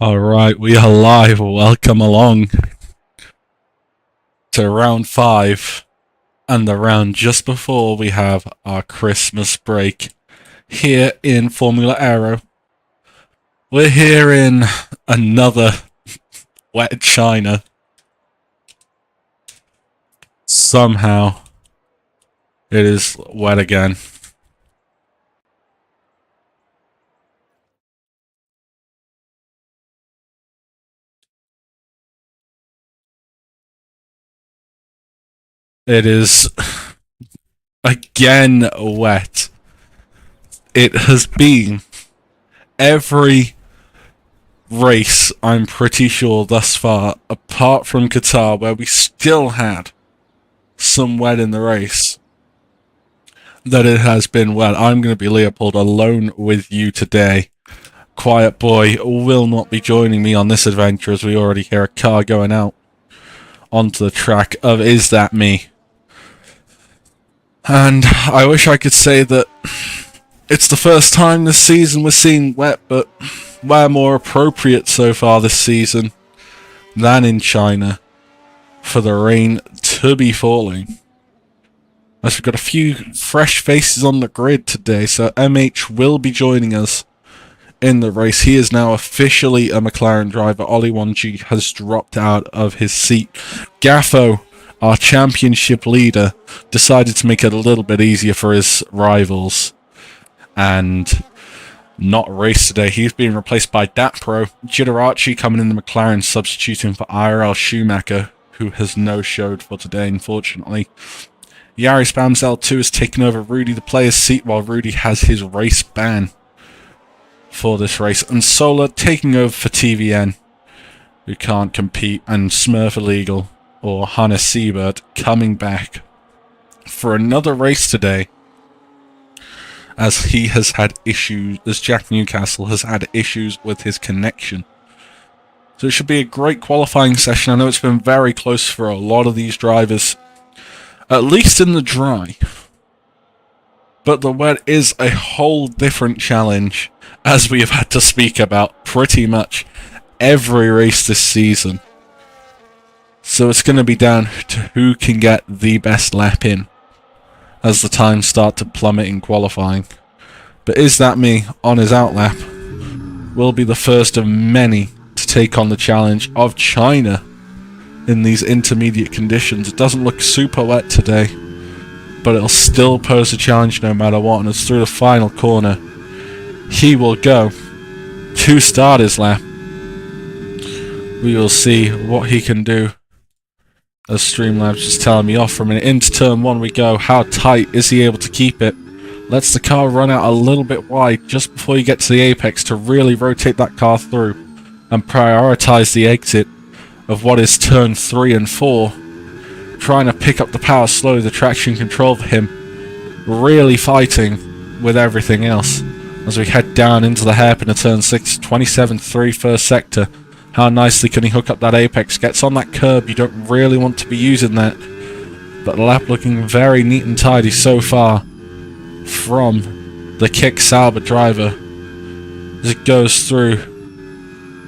Alright, we are live. Welcome along to round 5 and the round just before we have our Christmas break here in Formula Aero. We're here in another wet China. Somehow it is wet again. It is again wet. It has been every race, I'm pretty sure, thus far, apart from Qatar, where we still had some wet in the race, that it has been wet. I'm going to be Leopold alone with you today. Quiet Boy will not be joining me on this adventure, as we already hear a car going out onto the track of Is That Me? And I wish I could say that it's the first time this season we're seeing wet, but where more appropriate so far this season than in China for the rain to be falling. As we've got a few fresh faces on the grid today, so MH will be joining us in the race. He is now officially a McLaren driver. Ollie 1G has dropped out of his seat. Gaffo, our championship leader, decided to make it a little bit easier for his rivals and not race today. He's being replaced by Datpro. Gidarachi coming in the McLaren, substituting for IRL Schumacher, who has no-showed for today, unfortunately. Yari Spams L2 has taken over Rudy the player's seat, while Rudy has his race ban for this race. And Solar taking over for TVN, who can't compete, and Smurf Illegal, or Hannes Siebert, coming back for another race today, as he has had issues, as Jack Newcastle has had issues with his connection. So it should be a great qualifying session. I know it's been very close for a lot of these drivers, at least in the dry. But the wet is a whole different challenge, as we have had to speak about pretty much every race this season. So it's going to be down to who can get the best lap in as the times start to plummet in qualifying. But Is That Me, on his outlap, will be the first of many to take on the challenge of China in these intermediate conditions. It doesn't look super wet today, but it'll still pose a challenge no matter what. And it's through the final corner he will go to start his lap. We will see what he can do, as Streamlabs just telling me off for a minute. Into turn 1 we go. How tight is he able to keep it? Lets the car run out a little bit wide just before you get to the apex to really rotate that car through and prioritize the exit of what is turn 3 and 4. Trying to pick up the power slowly, the traction control for him. Really fighting with everything else as we head down into the hairpin of turn 6. 27.3 first sector. How nicely can he hook up that apex? Gets on that curb. You don't really want to be using that. But the lap looking very neat and tidy so far from the Kick Sauber driver as it goes through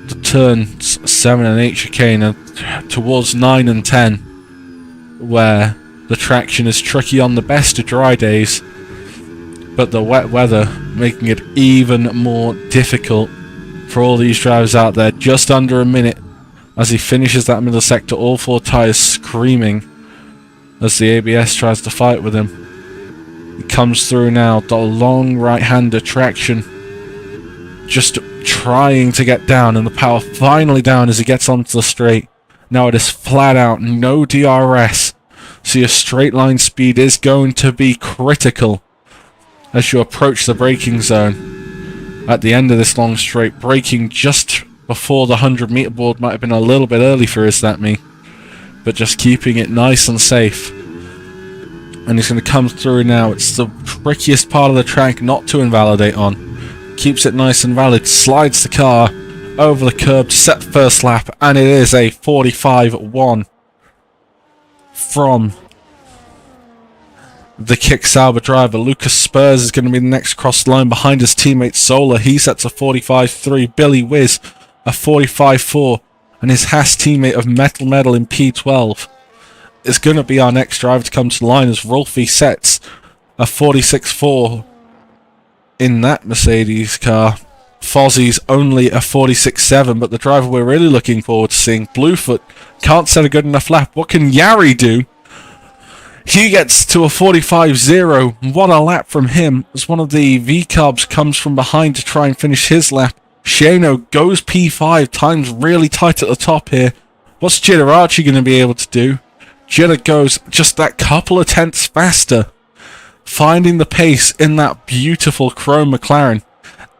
the turns 7 and 8 chicane and towards 9 and 10, where the traction is tricky on the best of dry days, but the wet weather making it even more difficult for all these drivers out there. Just under a minute as he finishes that middle sector, all 4 tyres screaming as the ABS tries to fight with him. He comes through now, the long right-hander traction, just trying to get down, and the power finally down as he gets onto the straight. Now it is flat out, no DRS, so your straight line speed is going to be critical as you approach the braking zone. At the end of this long straight, braking just before the 100-meter board might have been a little bit early for Is That Me, but just keeping it nice and safe. And he's going to come through now. It's the trickiest part of the track not to invalidate on. Keeps it nice and valid, slides the car over the curb to set the first lap, and it is a 45-1 from the Kick Sauber driver. Lucas Spurs is going to be the next cross line behind his teammate Solar. He sets a 45-3. Billy Wiz a 45.4, and his Haas teammate of Metal Metal in P12 is going to be our next driver to come to the line, as Rolfie sets a 46.4 in that Mercedes car. Fozzie's only a 46.7, but the driver we're really looking forward to seeing, Bluefoot, can't set a good enough lap. What can Yari do? He gets to a 45.0. What a lap from him, as one of the V-Carbs comes from behind to try and finish his lap. Shano goes P5, time's really tight at the top here. What's Jitarachi going to be able to do? Jitter goes just that couple of tenths faster, finding the pace in that beautiful chrome McLaren.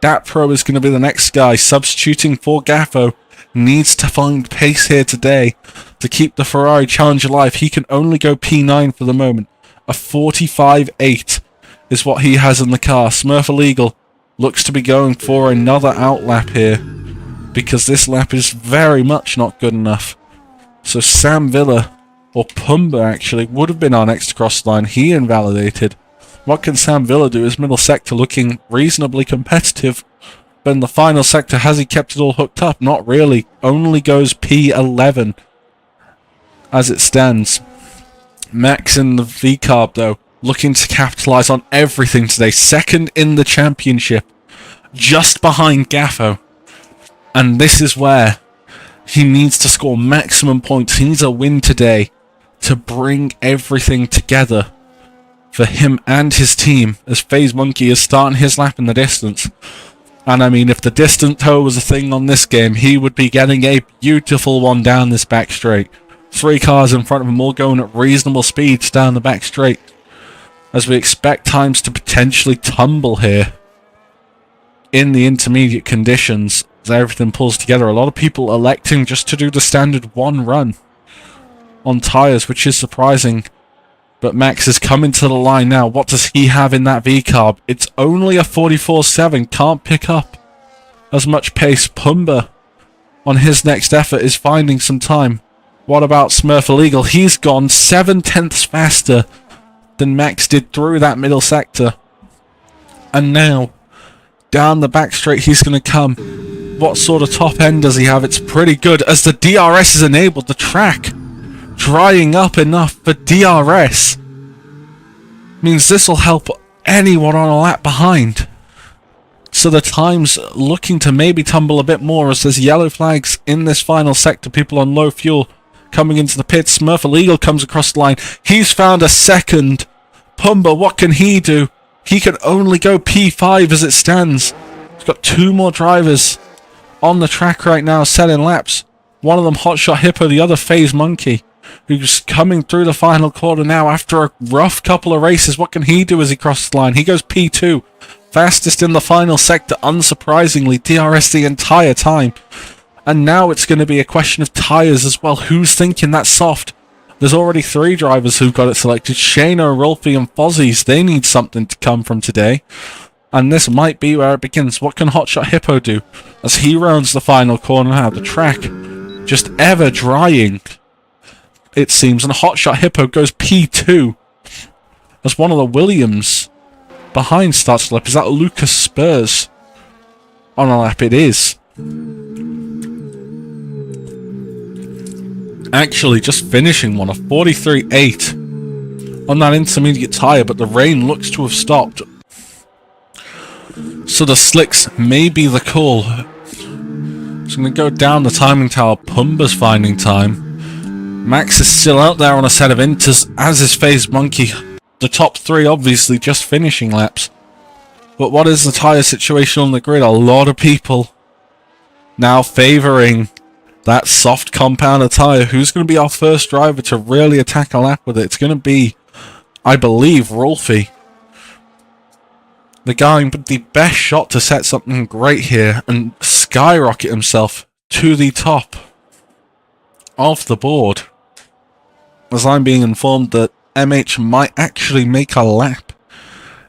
Dat Pro is going to be the next guy, substituting for Gaffo. Needs to find pace here today to keep the Ferrari challenge alive. He can only go P9 for the moment. A 45.8 is what he has in the car. Smurf Illegal looks to be going for another outlap here, because this lap is very much not good enough. So Sam Villa, or Pumba actually, would have been our next cross line. He invalidated. What can Sam Villa do? His middle sector looking reasonably competitive. But in the final sector, has he kept it all hooked up? Not really. Only goes P11 as it stands. Max in the V-Carb, though, looking to capitalise on everything today. Second in the championship, just behind Gaffo. And this is where he needs to score maximum points. He needs a win today to bring everything together for him and his team, as FaZe Monkey is starting his lap in the distance. And I mean, if the distant toe was a thing on this game, he would be getting a beautiful one down this back straight. 3 cars in front of him, all going at reasonable speeds down the back straight, as we expect times to potentially tumble here in the intermediate conditions as everything pulls together. A lot of people electing just to do the standard 1 run on tyres, which is surprising. But Max is coming to the line now. What does he have in that V-Carb? It's only a 44.7. Can't pick up as much pace. Pumba, on his next effort, is finding some time. What about Smurf Illegal? He's gone 7 tenths faster than Max did through that middle sector. And now, down the back straight, he's going to come. What sort of top end does he have? It's pretty good, as the DRS is enabled. The track drying up enough for DRS means this will help anyone on a lap behind. So the time's looking to maybe tumble a bit more, as there's yellow flags in this final sector. People on low fuel coming into the pits. Smurf Illegal comes across the line. He's found a second. Pumba, what can he do? He can only go P5 as it stands. He's got 2 more drivers on the track right now setting laps. One of them Hotshot Hippo, the other FaZe Monkey, who's coming through the final quarter now after a rough couple of races. What can he do as he crosses the line? He goes P2. Fastest in the final sector, unsurprisingly. DRS the entire time. And now it's going to be a question of tyres as well. Who's thinking that soft? There's already 3 drivers who've got it selected. Shano, Rolfie and Fozzie's. They need something to come from today. And this might be where it begins. What can Hotshot Hippo do as he rounds the final corner now? The track just ever drying, it seems. And Hotshot Hippo goes P2 as one of the Williams behind starts the lap. Is that Lucas Spurs on a lap? It is. Actually, just finishing one, a 43.8 on that intermediate tyre, but the rain looks to have stopped. So the slicks may be the call. So I'm going to go down the timing tower. Pumba's finding time. Max is still out there on a set of inters, as is FaZe Monkey. The top 3 obviously just finishing laps. But what is the tyre situation on the grid? A lot of people now favouring that soft compounder tyre. Who's going to be our first driver to really attack a lap with it? It's going to be, I believe, Rolfie. The guy with the best shot to set something great here and skyrocket himself to the top of the board. As I'm being informed that MH might actually make a lap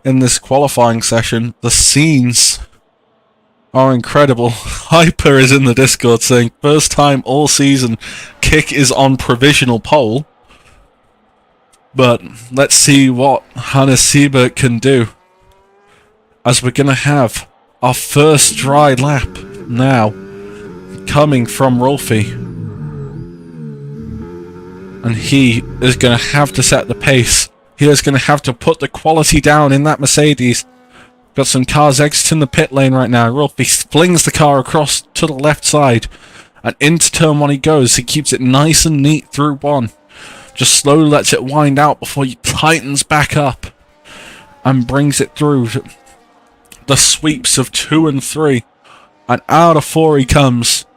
in this qualifying session. The scenes are incredible. Hyper is in the Discord saying, first time all season, Kick is on provisional pole. But let's see what Hannes Siebert can do, as we're going to have our first dry lap now coming from Rolfie. And he is going to have to set the pace. He is going to have to put the quality down in that Mercedes. Got some cars exiting the pit lane right now. Rolfie flings the car across to the left side. And into turn 1 he goes. He keeps it nice and neat through 1. Just slowly lets it wind out before he tightens back up. And brings it through the sweeps of 2 and 3. And out of 4 he comes.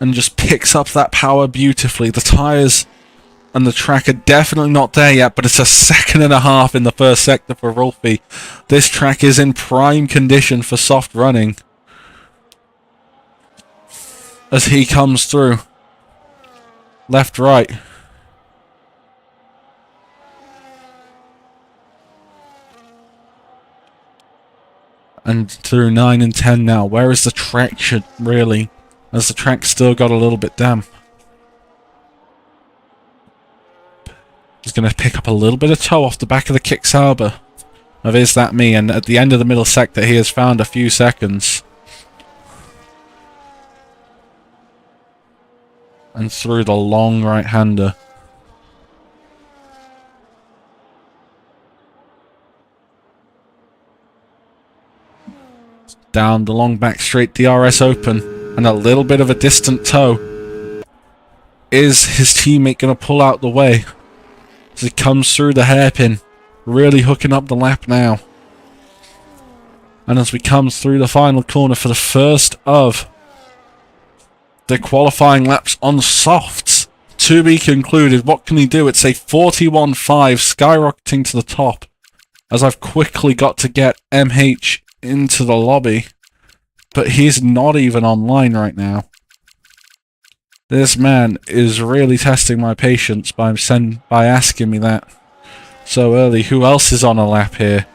And just picks up that power beautifully. The tyres and the track are definitely not there yet, but it's a second and a half in the first sector for Rolfie. This track is in prime condition for soft running. As he comes through. Left, right. And through 9 and 10 now. Where is the traction, really? As the track's still got a little bit damp. He's going to pick up a little bit of toe off the back of the Kick Sauber of Is That Me, and at the end of the middle sector he has found a few seconds. And through the long right-hander. Down the long back straight, DRS open, and a little bit of a distant toe. Is his teammate going to pull out the way? As he comes through the hairpin, really hooking up the lap now. And as we come through the final corner for the first of the qualifying laps on softs, to be concluded, what can he do? It's a 41.5 skyrocketing to the top. As I've quickly got to get MH into the lobby, but he's not even online right now. This man is really testing my patience by asking me that so early. Who else is on a lap here?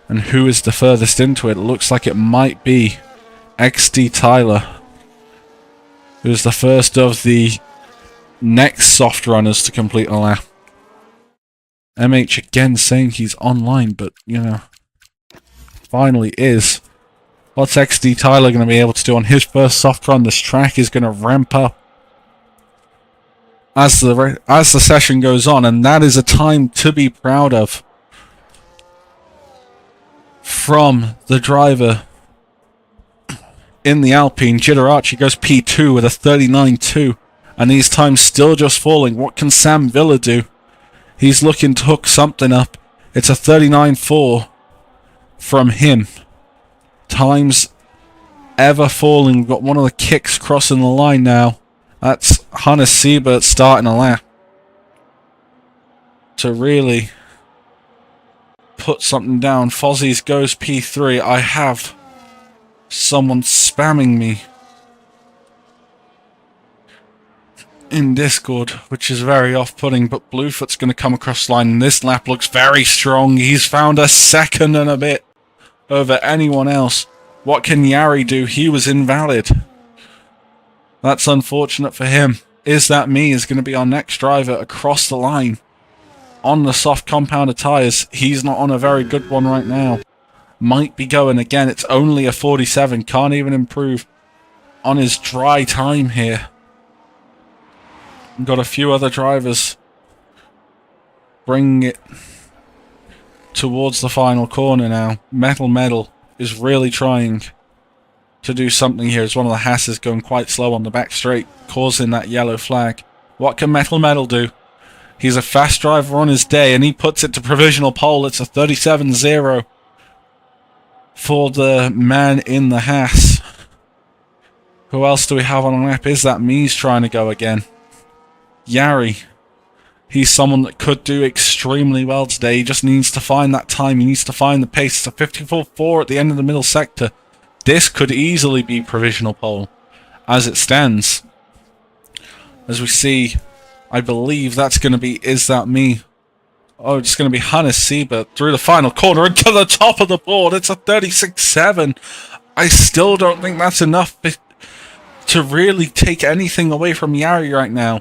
And who is the furthest into it? It looks like it might be XD Tyler, who's the first of the next soft runners to complete a lap. MH again saying he's online, but, you know, finally is. What's XD Tyler going to be able to do on his first soft run? This track is going to ramp up as the session goes on, and that is a time to be proud of from the driver in the Alpine. Giderace goes P2 with a 39.2, and these times still just falling. What can Sam Villa do? He's looking to hook something up. It's a 39.4 from him. Times ever falling. We've got one of the kicks crossing the line now. That's Hannes Siebert starting a lap to really put something down. Fozzie's goes P3. I have someone spamming me in Discord, which is very off-putting, but Bluefoot's going to come across the line, and this lap looks very strong. He's found a second and a bit over anyone else. What can Yari do? He was invalid. That's unfortunate for him. Is That Me is going to be our next driver across the line on the soft compounded tyres. He's not on a very good one right now. Might be going again. It's only a 47. Can't even improve on his dry time here. Got a few other drivers bringing it towards the final corner now. Metal Medal is really trying to do something here as one of the Hasses going quite slow on the back straight, causing that yellow flag. What can Metal Medal do? He's a fast driver on his day, and he puts it to provisional pole. It's a 37.0 for the man in the Haas. Who else do we have on the lap? Is That Me's trying to go again? Yari. He's someone that could do extremely well today. He just needs to find that time. He needs to find the pace. It's a 54.4 at the end of the middle sector. This could easily be provisional pole as it stands. As we see, I believe that's going to be Is That Me. Oh, it's going to be Hannes Siebert through the final corner into the top of the board. It's a 36.7. I still don't think that's enough to really take anything away from Yari right now.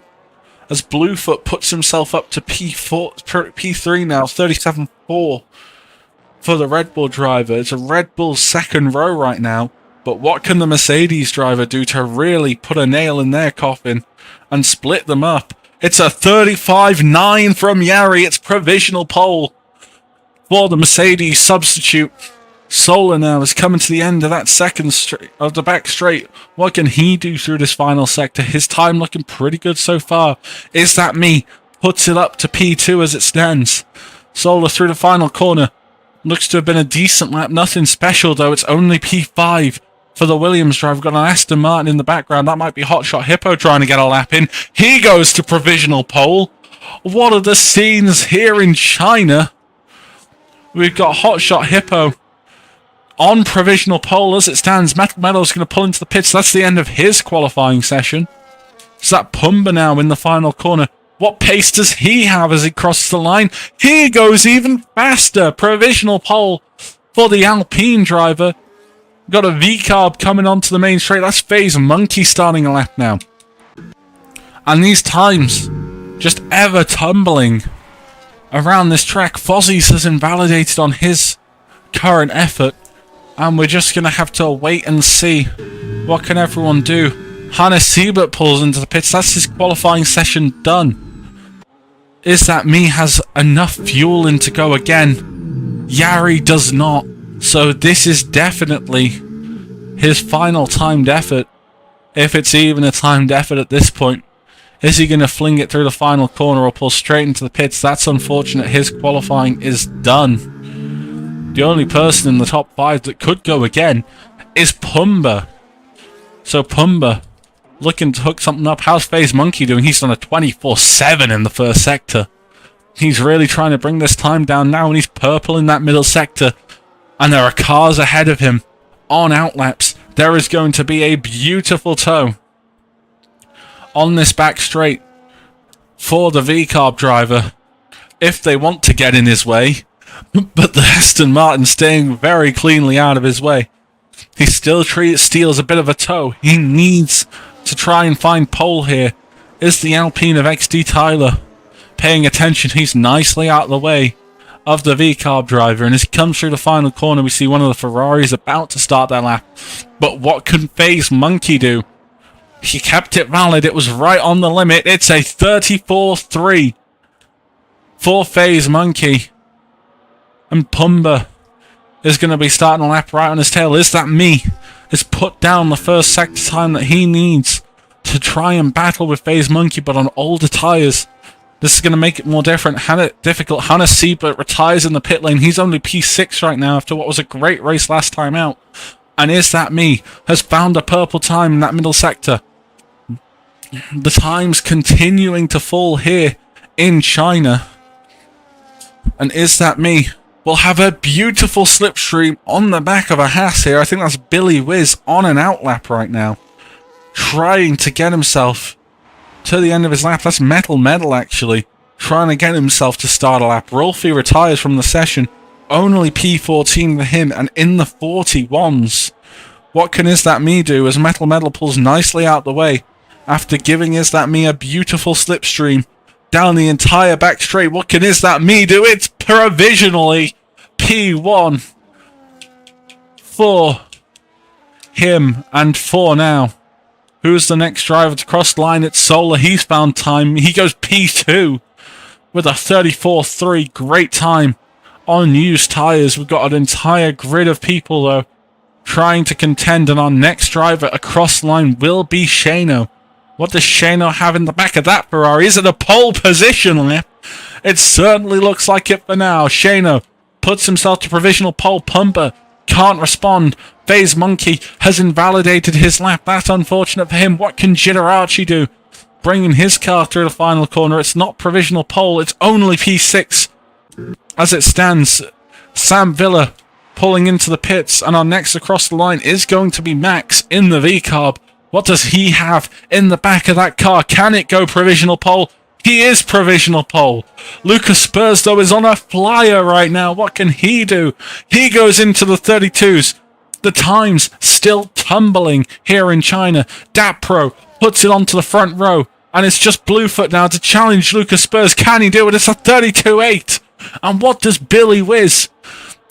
As Bluefoot puts himself up to P3 now, 37.4 for the Red Bull driver. It's a Red Bull second row right now. But what can the Mercedes driver do to really put a nail in their coffin and split them up? It's a 35.9 from Yari. It's provisional pole for the Mercedes substitute. Solar now is coming to the end of that second straight of the back straight. What can he do through this final sector? His time looking pretty good so far. Is that me? Puts it up to P2 as it stands. Solar through the final corner. Looks to have been a decent lap. Nothing special though. It's only P5 for the Williams driver. We've got an Aston Martin in the background. That might be Hotshot Hippo trying to get a lap in. He goes to provisional pole. What are the scenes here in China? We've got Hotshot Hippo on provisional pole as it stands. Metal Meadow's going to pull into the pits. That's the end of his qualifying session. Is that Pumba now in the final corner? What pace does he have as he crosses the line? He goes even faster. Provisional pole for the Alpine driver. Got a V-carb coming onto the main straight. That's FA2 Monkey starting a lap now. And these times just ever tumbling around this track. Fozzie's has invalidated on his current effort. And we're just going to have to wait and see what can everyone do. Hannes Siebert pulls into the pits. That's his qualifying session done. Is that me has enough fuel in to go again? Yari does not. So this is definitely his final timed effort. If it's even a timed effort at this point. Is he going to fling it through the final corner or pull straight into the pits? That's unfortunate. His qualifying is done. The only person in the top 5 that could go again is Pumba. So Pumba looking to hook something up. How's FA2 Monkey doing? He's done a 24/7 in the first sector. He's really trying to bring this time down now, and he's purple in that middle sector. And there are cars ahead of him on outlaps. There is going to be a beautiful toe on this back straight for the V-carb driver if they want to get in his way. But the Aston Martin staying very cleanly out of his way. He still steals a bit of a toe. He needs to try and find pole here. Is the Alpine of XD Tyler paying attention? He's nicely out of the way of the V-carb driver. And as he comes through the final corner, we see one of the Ferraris about to start their lap. But what can FA2 Monkey do? He kept it valid. It was right on the limit. It's a 34.3 for FA2 Monkey. And Pumba is going to be starting a lap right on his tail. Is that me? Has put down the first sector time that he needs to try and battle with FA2 Monkey, but on older tyres. This is going to make it more difficult. Hannes Siebert retires in the pit lane. He's only P6 right now after what was a great race last time out. And Is That Me has found a purple time in that middle sector. The times continuing to fall here in China. And Is That Me will have a beautiful slipstream on the back of a Haas here. I think that's Billy Wiz on an outlap right now. Trying to get himself to the end of his lap. That's Metal Medal actually. Trying to get himself to start a lap. Rolfie retires from the session. Only P14 for him and in the 41s. What can Is That Me do as Metal Medal pulls nicely out the way after giving Is That Me a beautiful slipstream down the entire back straight? What can Is That Me do? It's provisionally P1 for him and for now. Who's the next driver to cross the line? It's Solar. He's found time. He goes P2 with a 34.3. Great time on used tyres. We've got an entire grid of people though trying to contend, and our next driver across the line will be Shano. What does Shano have in the back of that Ferrari? Is it a pole position lap? It certainly looks like it for now. Shano puts himself to provisional pole. Pumba can't respond. FA2 Monkey has invalidated his lap. That's unfortunate for him. What can Jitarachi do? Bringing his car through the final corner. It's not provisional pole. It's only P6. As it stands, Sam Villa pulling into the pits. And our next across the line is going to be Max in the V-carb. What does he have in the back of that car? Can it go provisional pole? He is provisional pole. Lucas Spurs, though, is on a flyer right now. What can he do? He goes into the 32s. The times still tumbling here in China. Dapro puts it onto the front row. And it's just Bluefoot now to challenge Lucas Spurs. Can he do it? It's a 32.8. And what does Billy Wiz,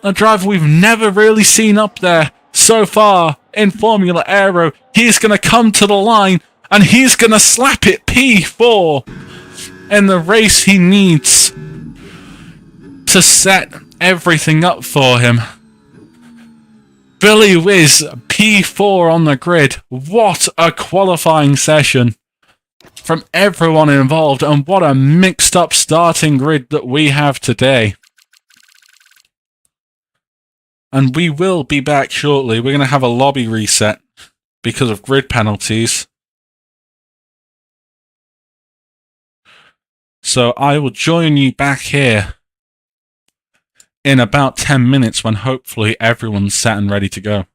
a driver we've never really seen up there so far in Formula Aero, he's going to come to the line and he's going to slap it P4 in the race he needs to set everything up for him. Billy Whiz, P4 on the grid. What a qualifying session from everyone involved, and what a mixed up starting grid that we have today. And we will be back shortly. We're going to have a lobby reset because of grid penalties. So I will join you back here in about 10 minutes when hopefully everyone's set and ready to go.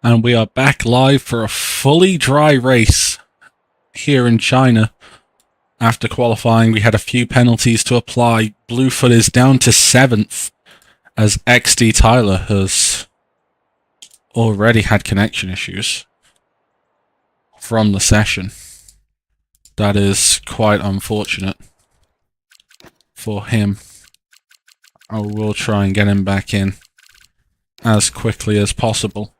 And we are back live for a fully dry race here in China. After qualifying, we had a few penalties to apply. Bluefoot is down to 7th as XD Tyler has already had connection issues from the session. That is quite unfortunate for him. I will try and get him back in as quickly as possible.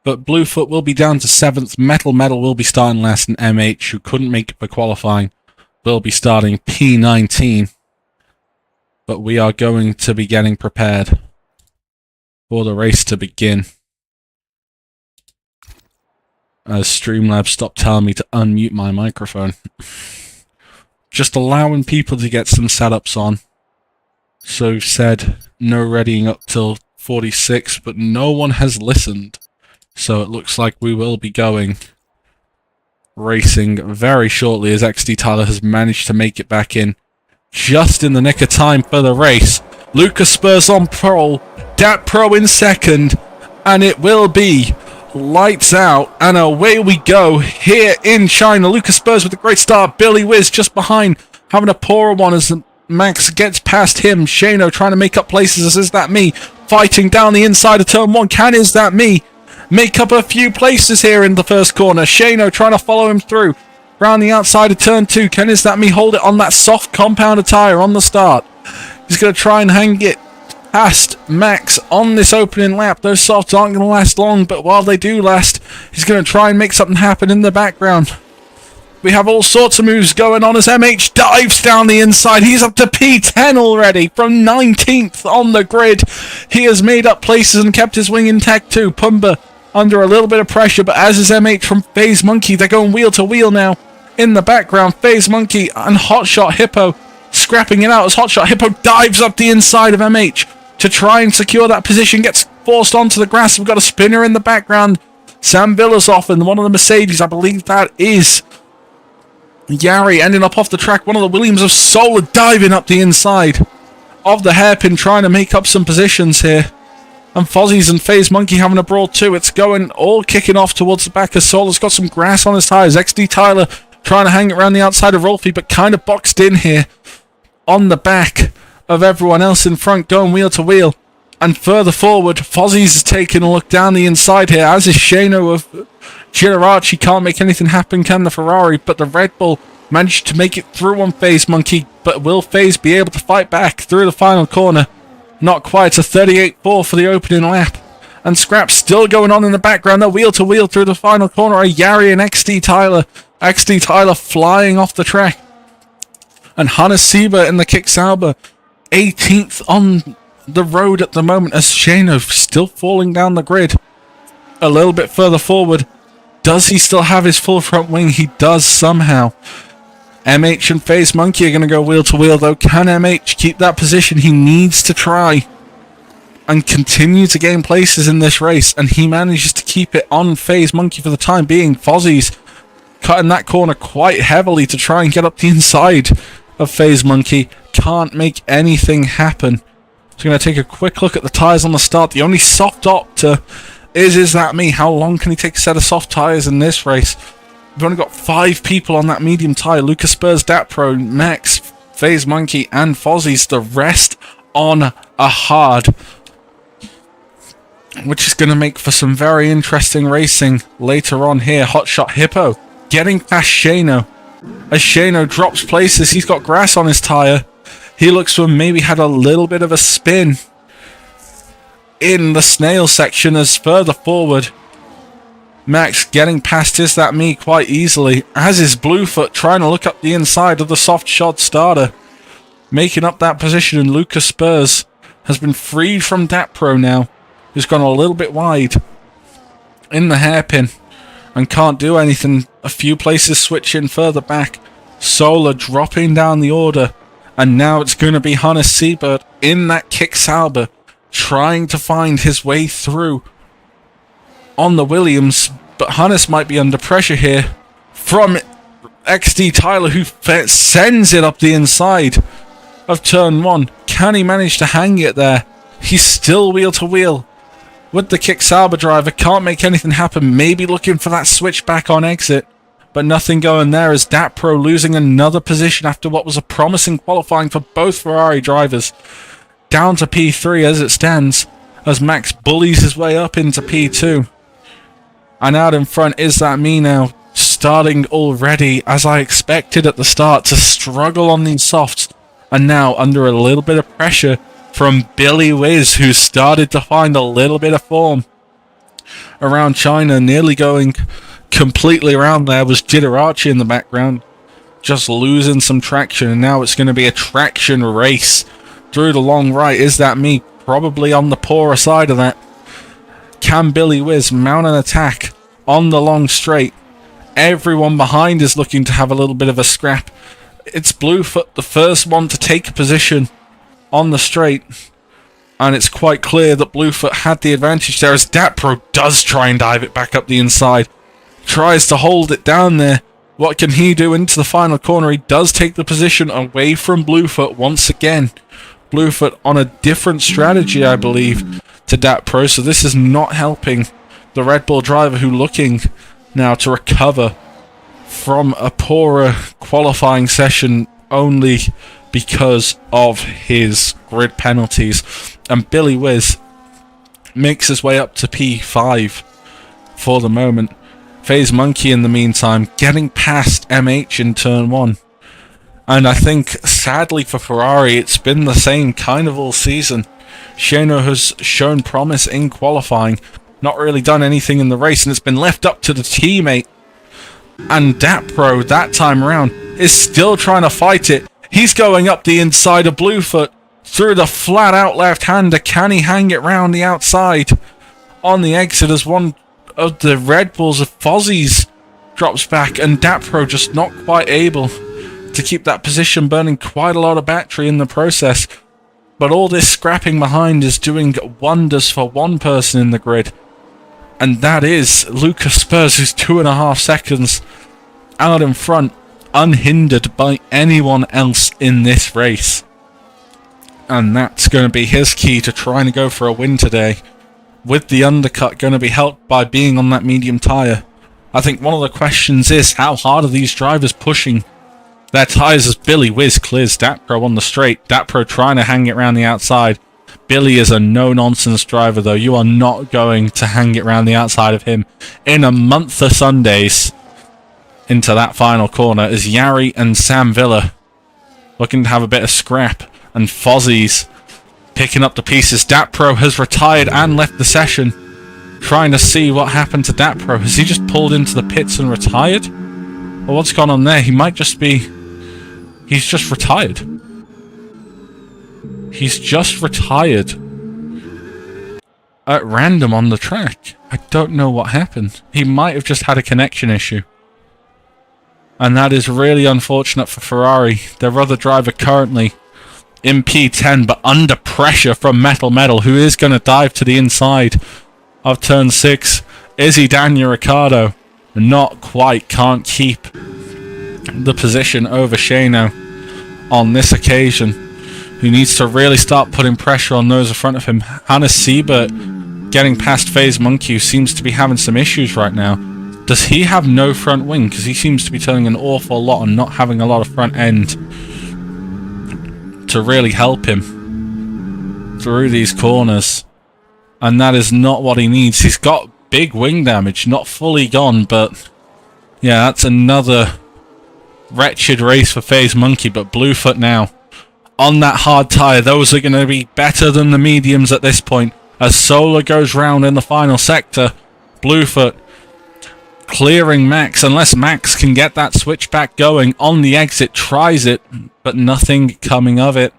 But Bluefoot will be down to 7th. Metal will be starting last, and MH, who couldn't make it for qualifying, will be starting P19. But we are going to be getting prepared for the race to begin. As Streamlabs stopped telling me to unmute my microphone. Just allowing people to get some setups on. So said no readying up till 46, but no one has listened. So it looks like we will be going racing very shortly as XD Tyler has managed to make it back in just in the nick of time for the race. Lucas Spurs on pole, Dat Pro in second, and it will be lights out and away we go here in China. Lucas Spurs with a great start, Billy Wiz just behind, having a poorer one as Max gets past him. Shano trying to make up places as Is That Me, fighting down the inside of turn 1. Can Is That Me make up a few places here in the first corner? Shano trying to follow him through. Round the outside of turn 2. Can Is That Me hold it on that soft compound tyre on the start? He's going to try and hang it past Max on this opening lap. Those softs aren't going to last long, but while they do last, he's going to try and make something happen in the background. We have all sorts of moves going on as MH dives down the inside. He's up to P10 already from 19th on the grid. He has made up places and kept his wing intact too. Pumba under a little bit of pressure, but as is MH from FaZe Monkey. They're going wheel to wheel now. In the background, FaZe Monkey and Hotshot Hippo scrapping it out as Hotshot Hippo dives up the inside of MH to try and secure that position. Gets forced onto the grass. We've got a spinner in the background. Sam Villasoff and one of the Mercedes, I believe that is Yari, ending up off the track. One of the Williams of Solar diving up the inside of the hairpin, trying to make up some positions here. And Fozzie's and FaZe Monkey having a brawl too. It's going all kicking off towards the back as Solar's got some grass on his tyres. XD Tyler trying to hang it around the outside of Rolfie, but kind of boxed in here on the back of everyone else in front, going wheel to wheel. And further forward, Fozzie's is taking a look down the inside here, as is Shano of Giraracci. Can't make anything happen, can the Ferrari, but the Red Bull managed to make it through on FaZe Monkey. But will FaZe be able to fight back through the final corner? Not quite. A 38.4 for the opening lap. And scraps still going on in the background. They're wheel to wheel through the final corner. A Yari and XD Tyler. XD Tyler flying off the track. And Hannes Sieber in the Kick Sauber 18th on the road at the moment as Shano still falling down the grid. A little bit further forward. Does he still have his full front wing? He does somehow. MH and FaZe Monkey are going to go wheel to wheel though. Can MH keep that position? He needs to try and continue to gain places in this race, and he manages to keep it on FaZe Monkey for the time being. Fozzie's cutting that corner quite heavily to try and get up the inside of FaZe Monkey. Can't make anything happen. So going to take a quick look at the tyres on the start. The only soft opter is That Me. How long can he take a set of soft tyres in this race? We've only got 5 people on that medium tyre. Lucas Spurs, Dat Pro, Max, FaZe Monkey, and Fozzie's. The rest on a hard, which is going to make for some very interesting racing later on here. Hotshot Hippo getting past Shano. As Shano drops places, he's got grass on his tyre. He looks to have maybe had a little bit of a spin in the snail section as further forward. Max getting past Is That Me quite easily, as is Bluefoot trying to look up the inside of the soft shod starter. Making up that position, and Lucas Spurs has been freed from Dat Pro now, who's gone a little bit wide in the hairpin and can't do anything. A few places switching further back. Solar dropping down the order, and now it's going to be Hannes Siebert in that Kick Sauber trying to find his way through on the Williams, but Hannes might be under pressure here from XD Tyler, who sends it up the inside of turn 1. Can he manage to hang it there? He's still wheel to wheel with the kick Sauber driver, can't make anything happen. Maybe looking for that switch back on exit, but nothing going there as Datpro losing another position after what was a promising qualifying for both Ferrari drivers. Down to P3 as it stands, as Max bullies his way up into P2. And out in front is that me now, starting already, as I expected at the start, to struggle on these softs, and now under a little bit of pressure from Billy Wiz, who started to find a little bit of form around China, nearly going completely around there, was Jitarachi in the background, just losing some traction, and now it's going to be a traction race through the long right. Is that me? Probably on the poorer side of that. Can Billy Wiz mount an attack on the long straight? Everyone behind is looking to have a little bit of a scrap. It's Bluefoot, the first one to take a position on the straight, and it's quite clear that Bluefoot had the advantage there, as Datpro does try and dive it back up the inside. Tries to hold it down there. What can he do into the final corner? He does take the position away from Bluefoot once again. Bluefoot on a different strategy, I believe, to Datpro, so this is not helping the Red Bull driver, who looking now to recover from a poorer qualifying session only because of his grid penalties. And Billy Wiz makes his way up to P5 for the moment. FaZe Monkey in the meantime getting past MH in turn 1. And I think, sadly for Ferrari, it's been the same kind of all season. Shano has shown promise in qualifying, not really done anything in the race, and it's been left up to the teammate. And Datpro, that time around, is still trying to fight it. He's going up the inside of Bluefoot through the flat-out left-hander. Can he hang it round the outside on the exit as one of the Red Bulls of Fozzie's drops back, and Datpro just not quite able to keep that position, burning quite a lot of battery in the process. But all this scrapping behind is doing wonders for one person in the grid, and that is Lucas Spurs, who's 2.5 seconds out in front, unhindered by anyone else in this race. And that's going to be his key to trying to go for a win today, with the undercut going to be helped by being on that medium tyre. I think one of the questions is, how hard are these drivers pushing their tyres as Billy Wiz clears Datpro on the straight. Datpro trying to hang it around the outside. Billy is a no-nonsense driver, though. You are not going to hang it around the outside of him in a month of Sundays into that final corner, as Yari and Sam Villa looking to have a bit of scrap, and Fozzie's picking up the pieces. Datpro has retired and left the session. Trying to see what happened to Datpro. Has he just pulled into the pits and retired? Or what's gone on there? He might just be... He's just retired. He's just retired at random on the track. I don't know what happened. He might have just had a connection issue. And that is really unfortunate for Ferrari. Their other driver currently in P10, but under pressure from Metal, who is going to dive to the inside of turn 6. Izzy Daniel Ricciardo not quite can't keep the position over Shano on this occasion, who needs to really start putting pressure on those in front of him. Hannes Siebert getting past FaZe Monkey, who seems to be having some issues right now. Does he have no front wing? Because he seems to be turning an awful lot and not having a lot of front end to really help him through these corners. And that is not what he needs. He's got big wing damage, not fully gone, but yeah, that's another wretched race for FaZe Monkey. But Bluefoot now on that hard tyre. Those are going to be better than the mediums at this point, as Solar goes round in the final sector. Bluefoot clearing Max, unless Max can get that switchback going on the exit. Tries it, but nothing coming of it.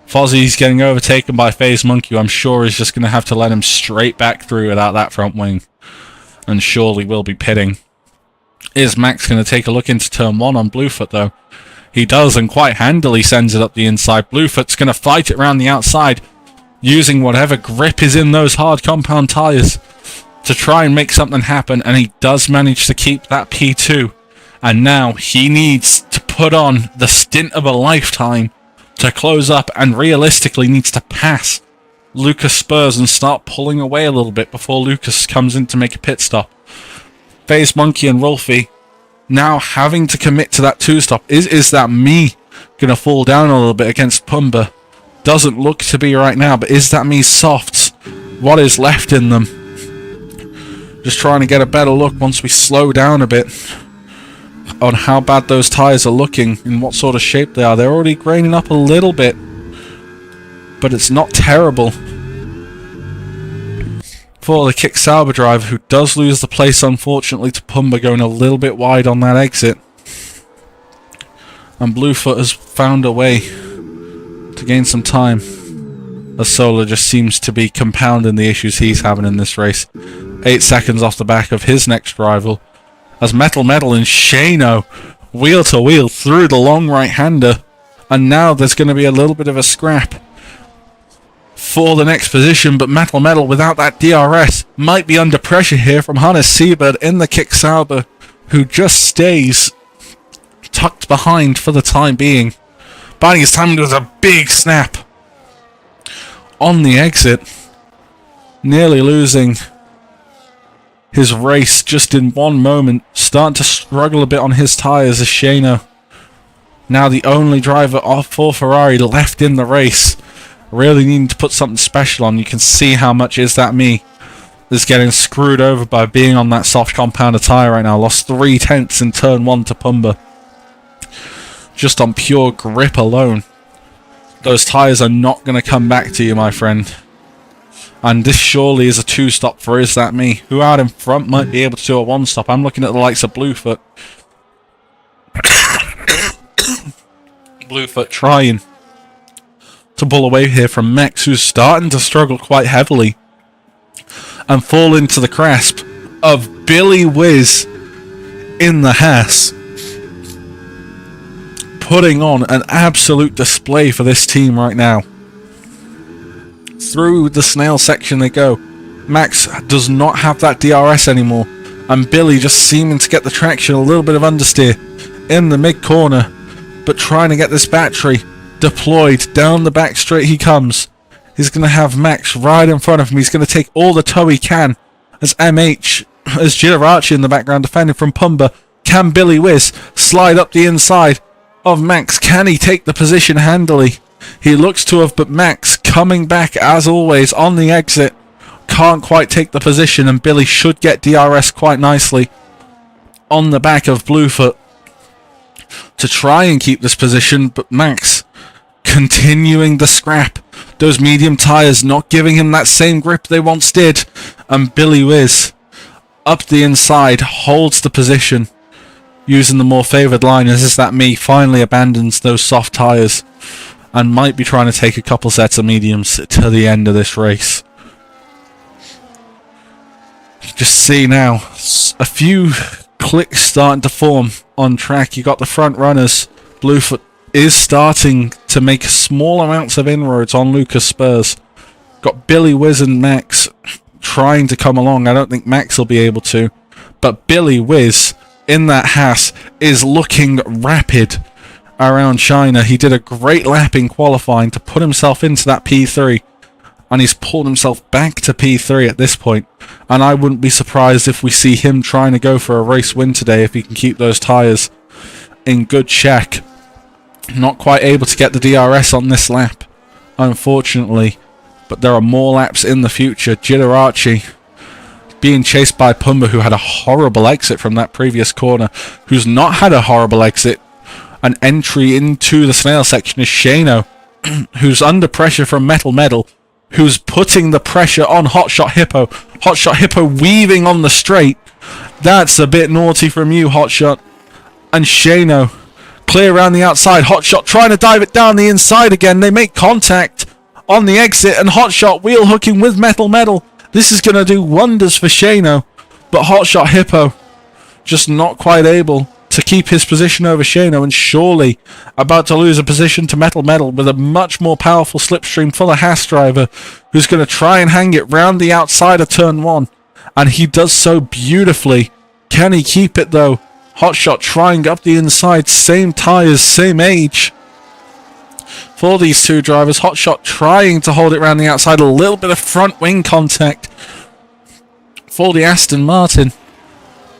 Fozzie's getting overtaken by FaZe Monkey, who I'm sure is just going to have to let him straight back through without that front wing, and surely will be pitting. Is Max going to take a look into turn 1 on Bluefoot, though? He does, and quite handily sends it up the inside. Bluefoot's going to fight it around the outside, using whatever grip is in those hard compound tyres to try and make something happen, and he does manage to keep that P2. And now he needs to put on the stint of a lifetime to close up, and realistically needs to pass Lucas Spurs and start pulling away a little bit before Lucas comes in to make a pit stop. FaZe Monkey and Rolfie now having to commit to that 2-stop. Is that me gonna fall down a little bit against Pumba? Doesn't look to be right now, but is that me softs? What is left in them? Just trying to get a better look once we slow down a bit on how bad those tyres are looking and what sort of shape they are. They're already graining up a little bit, but it's not terrible. For the Kick Sauber driver, who does lose the place unfortunately to Pumba, going a little bit wide on that exit. And Bluefoot has found a way to gain some time, as Solar just seems to be compounding the issues he's having in this race. 8 seconds off the back of his next rival, as Metal Metal and Shano wheel to wheel through the long right-hander, and now there's going to be a little bit of a scrap for the next position, but Metal Metal without that DRS might be under pressure here from Hannes Seabird in the Kick Sauber, who just stays tucked behind for the time being. Biding his time with a big snap on the exit, nearly losing his race just in one moment, starting to struggle a bit on his tyres as Shano, now the only driver for Ferrari left in the race, really needing to put something special on. You can see how much Is That Me is getting screwed over by being on that soft compounder tyre right now. Lost 3/10 in turn 1 to Pumba, just on pure grip alone. Those tyres are not going to come back to you, my friend. And this surely is a 2-stop for Is That Me, who out in front might be able to do a 1-stop. I'm looking at the likes of Bluefoot. Bluefoot trying to pull away here from Max, who's starting to struggle quite heavily and fall into the grasp of Billy Whiz in the Haas, putting on an absolute display for this team right now. Through the snail section they go. Max does not have that DRS anymore, and Billy just seeming to get the traction, a little bit of understeer in the mid corner, but trying to get this battery deployed. Down the back straight he comes. He's going to have Max right in front of him. He's going to take all the tow he can as Girachi in the background defending from Pumba. Can Billy Whiz slide up the inside of Max? Can he take the position handily? He looks to have, but Max coming back as always on the exit. Can't quite take the position, and Billy should get DRS quite nicely on the back of Bluefoot to try and keep this position, but Max continuing the scrap. Those medium tyres not giving him that same grip they once did, and Billy Whiz up the inside holds the position using the more favoured line. As Is That Me finally abandons those soft tyres and might be trying to take a couple sets of mediums to the end of this race. Just see now, a few clicks starting to form on track. You got the front runners. Bluefoot is starting to make small amounts of inroads on Lucas Spurs. Got Billy Whiz and Max trying to come along. I don't think Max will be able to, but Billy Whiz in that Haas is looking rapid around China. He did a great lap in qualifying to put himself into that P3, and he's pulled himself back to P3 at this point, and I wouldn't be surprised if we see him trying to go for a race win today if he can keep those tyres in good check. Not quite able to get the DRS on this lap, unfortunately, but there are more laps in the future. Girachi being chased by Pumba, who had a horrible exit from that previous corner. Who's not had a horrible exit, an entry into the snail section, is Shano, who's under pressure from Metal Metal, who's putting the pressure on Hotshot Hippo. Hotshot Hippo weaving on the straight. That's a bit naughty from you, Hotshot. And Shano clear around the outside. Hotshot trying to dive it down the inside again. They make contact on the exit, and Hotshot wheel hooking with Metal Metal. This is going to do wonders for Shano, but Hotshot Hippo just not quite able to keep his position over Shano, and surely about to lose a position to Metal Metal with a much more powerful slipstream for the Haas driver, who's going to try and hang it round the outside of turn 1, and he does so beautifully. Can he keep it though? Hotshot trying up the inside, same tyres, same age for these two drivers. Hotshot trying to hold it around the outside. A little bit of front wing contact for the Aston Martin.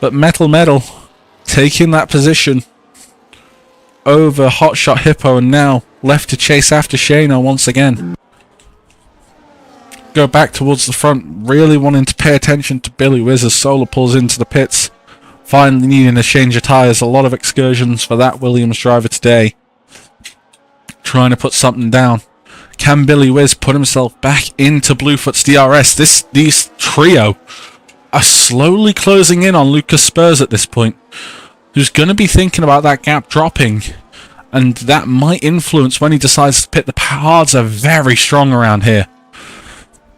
But Metal Medal taking that position over Hotshot Hippo, and now left to chase after Shano once again. Go back towards the front, really wanting to pay attention to Billy Whiz as Solar pulls into the pits. Finally needing a change of tyres. A lot of excursions for that Williams driver today. Trying to put something down. Can Billy Whiz put himself back into Bluefoot's DRS? These trio are slowly closing in on Lucas Spurs at this point, who's going to be thinking about that gap dropping, and that might influence when he decides to pit. The hards are very strong around here.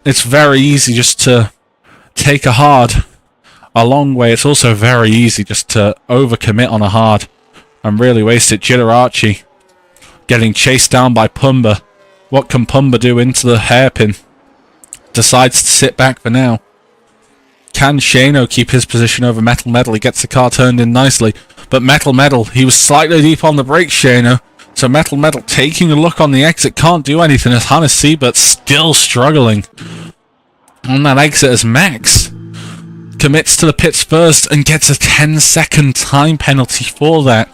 It's very easy just to take a hard a long way. It's also very easy just to overcommit on a hard and really waste it. Jitarachi getting chased down by Pumba. What can Pumba do into the hairpin? Decides to sit back for now. Can Shano keep his position over Metal Medal? He gets the car turned in nicely. But Metal Medal, he was slightly deep on the brakes, Shano. So Metal Medal taking a look on the exit. Can't do anything as Hannes Siebert still struggling on that exit as Max commits to the pits first and gets a 10-second time penalty for that.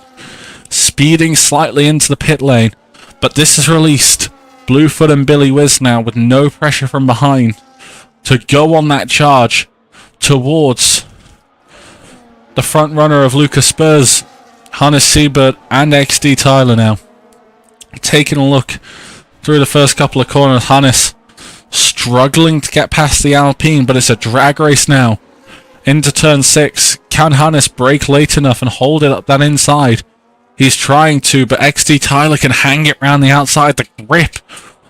Speeding slightly into the pit lane. But this has released Bluefoot and Billy Whiz now with no pressure from behind to go on that charge towards the front runner of Lucas Spurs, Hannes Siebert and XD Tyler now. Taking a look through the first couple of corners, Hannes struggling to get past the Alpine, but it's a drag race now into turn 6. Can Hannes brake late enough and hold it up that inside? He's trying to, but XD Tyler can hang it round the outside. The grip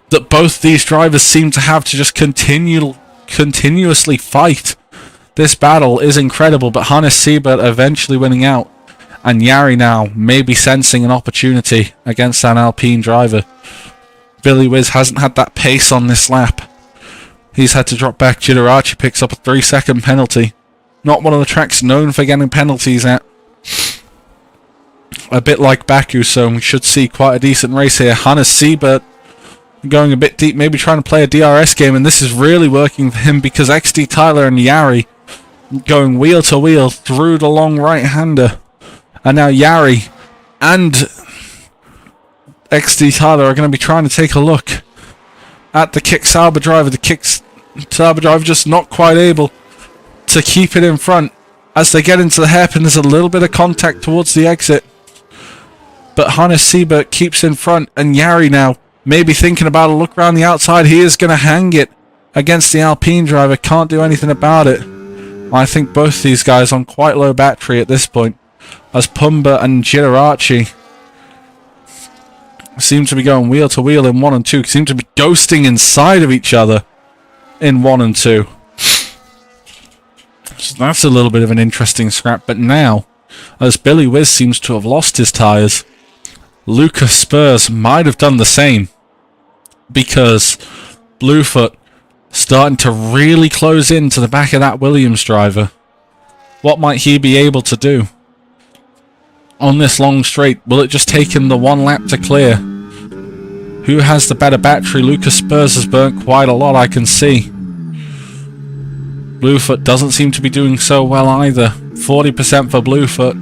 that both these drivers seem to have to just continuously fight this battle is incredible, but Hannes Siebert eventually winning out, and Yari now maybe sensing an opportunity against an Alpine driver. Billy Whiz hasn't had that pace on this lap. He's had to drop back. Jitarachi picks up a 3-second penalty. Not one of the tracks known for getting penalties at. A bit like Baku, so we should see quite a decent race here. Hannes Siebert going a bit deep, maybe trying to play a DRS game, and this is really working for him because XD Tyler and Yari going wheel to wheel through the long right-hander. And now Yari and XD Tyler are going to be trying to take a look at the Kick Sauber driver. The Kick Sauber driver just not quite able to keep it in front. As they get into the hairpin, there's a little bit of contact towards the exit. But Hannes Siebert keeps in front, and Yari now maybe thinking about a look around the outside. He is going to hang it against the Alpine driver. Can't do anything about it. I think both these guys on quite low battery at this point, as Pumba and Jitarachi seem to be going wheel to wheel in 1 and 2. Seem to be ghosting inside of each other in 1 and 2. So that's a little bit of an interesting scrap. But now, as Billy Whiz seems to have lost his tyres, Lucas Spurs might have done the same, because Bluefoot starting to really close in to the back of that Williams driver. What might he be able to do on this long straight? Will it just take him the 1 lap to clear? Who has the better battery? Lucas Spurs has burnt quite a lot, I can see. Bluefoot doesn't seem to be doing so well either. 40% for Bluefoot.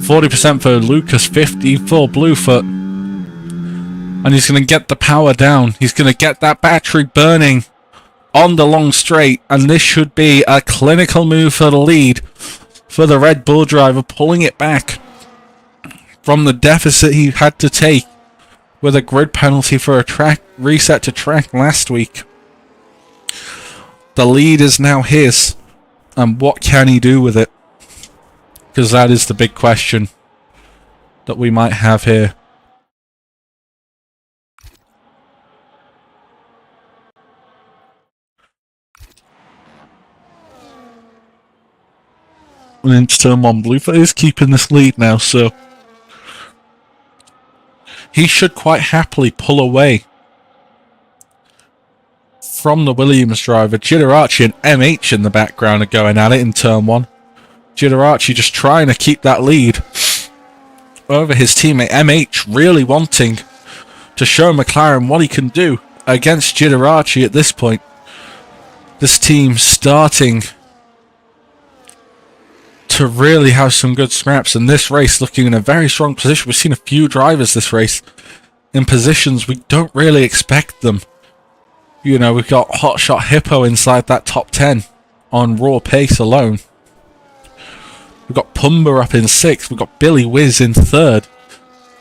40% for Lucas, 50 for Bluefoot. And he's going to get the power down. He's going to get that battery burning on the long straight. And this should be a clinical move for the lead for the Red Bull driver, pulling it back from the deficit he had to take with a grid penalty for a track reset to track last week. The lead is now his, and what can he do with it? Because that is the big question that we might have here. And into turn 1, Bluefoot is keeping this lead now, so he should quite happily pull away from the Williams driver. Jitarachi and MH in the background are going at it in turn 1. Jitarachi just trying to keep that lead over his teammate. MH really wanting to show McLaren what he can do against Ghilaracci at this point. This team starting to really have some good scraps, and this race looking in a very strong position. We've seen a few drivers this race in positions we don't really expect them. You know, we've got Hotshot Hippo inside that top 10 on raw pace alone. We've got Pumba up in 6th. We've got Billy Whiz in 3rd.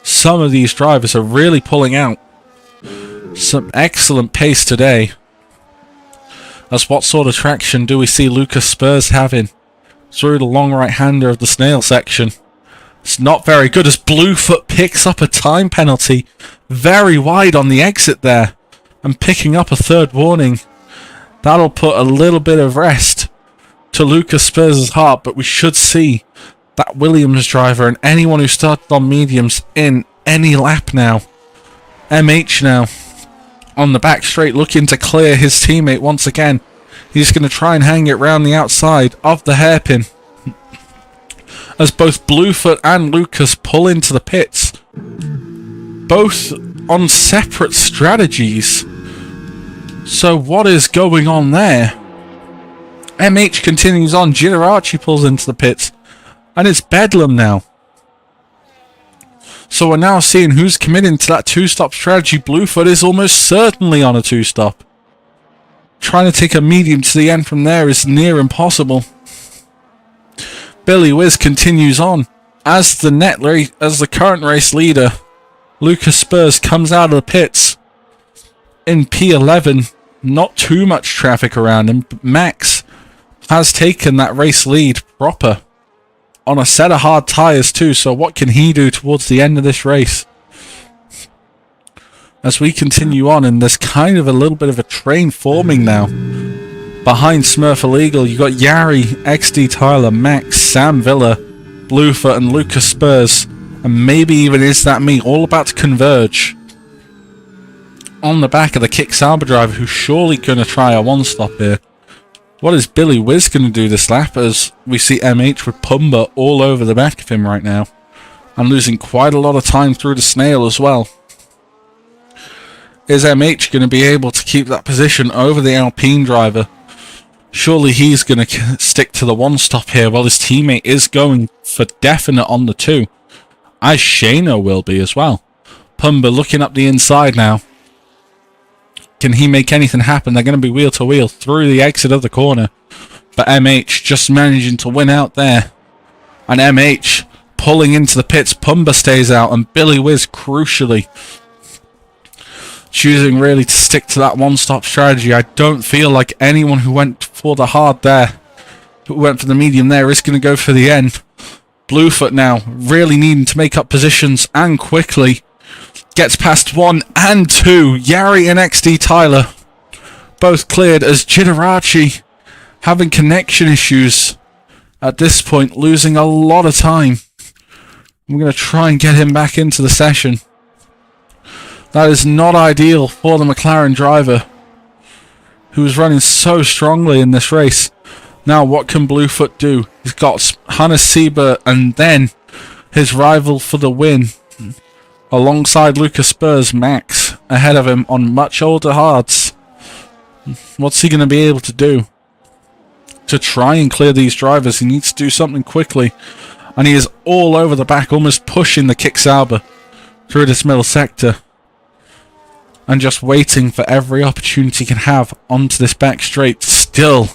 Some of these drivers are really pulling out some excellent pace today. As what sort of traction do we see Lucas Spurs having through the long right-hander of the snail section? It's not very good as Bluefoot picks up a time penalty very wide on the exit there and picking up a 3rd warning. That'll put a little bit of rest to Lucas Spurs' heart, but we should see that Williams driver and anyone who started on mediums in any lap now. MH now on the back straight looking to clear his teammate once again. He's going to try and hang it round the outside of the hairpin as both Bluefoot and Lucas pull into the pits, both on separate strategies. So what is going on there? MH continues on, Ghilaracci pulls into the pits, and it's bedlam now. So we're now seeing who's committing to that 2-stop strategy. Bluefoot is almost certainly on a 2-stop. Trying to take a medium to the end from there is near impossible. Billy Whiz continues on. As the current race leader, Lucas Spurs comes out of the pits in P11. Not too much traffic around him, but Max has taken that race lead proper on a set of hard tyres too, so what can he do towards the end of this race? As we continue on, and there's kind of a little bit of a train forming now. Behind Smurf Illegal, you've got Yari, XD Tyler, Max, Sam Villa, Bluefoot and Lucas Spurs, and maybe even Is That Me, all about to converge on the back of the Kick Sauber driver, who's surely going to try a 1-stop here. What is Billy Whiz going to do this lap, as we see MH with Pumba all over the back of him right now, and losing quite a lot of time through the snail as well. Is MH going to be able to keep that position over the Alpine driver? Surely he's going to stick to the 1-stop here, while his teammate is going for definite on the 2. As Shano will be as well. Pumba looking up the inside now. Can he make anything happen? They're going to be wheel to wheel through the exit of the corner. But MH just managing to win out there. And MH pulling into the pits. Pumba stays out, and Billy Whiz crucially choosing really to stick to that 1-stop strategy. I don't feel like anyone who went for the hard there, who went for the medium there, is going to go for the end. Bluefoot now really needing to make up positions, and quickly gets past 1 and 2. Yari and XD Tyler both cleared, as Ghilaracci having connection issues at this point, losing a lot of time. I'm going to try and get him back into the session. That is not ideal for the McLaren driver, who is running so strongly in this race. Now, what can Bluefoot do? He's got Hannes Siebert and then his rival for the win, alongside Lucas Spurs, Max, ahead of him on much older hards. What's he going to be able to do to try and clear these drivers? He needs to do something quickly, and he is all over the back, almost pushing the Kick Sauber through this middle sector, and just waiting for every opportunity he can have onto this back straight. Still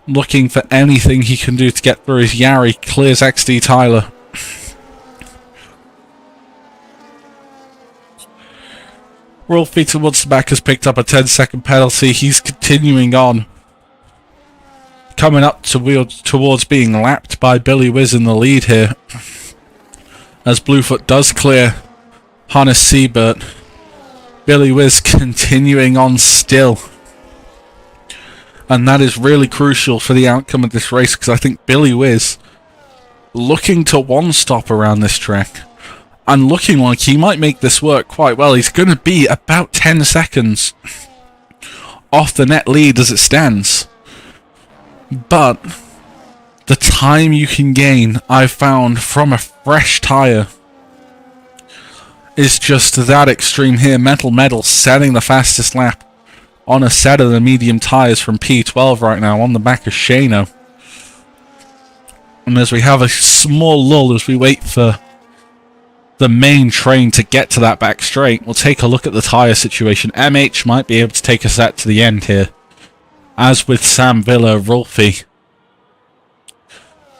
looking for anything he can do to get through as Yari clears XD Tyler. Rolfie towards the back has picked up a 10-second penalty. He's continuing on, coming up towards being lapped by Billy Whiz in the lead here, as Bluefoot does clear Hannes Siebert. Billy Whiz continuing on still, and that is really crucial for the outcome of this race, because I think Billy Whiz looking to 1-stop around this track and looking like he might make this work quite well. He's going to be about 10 seconds off the net lead as it stands, but the time you can gain, I've found, from a fresh tyre is just that extreme here. Metal Medal setting the fastest lap on a set of the medium tyres from P12 right now on the back of Shano. And as we have a small lull as we wait for the main train to get to that back straight, we'll take a look at the tyre situation. MH might be able to take a set to the end here, as with Sam Villa, Rolfie,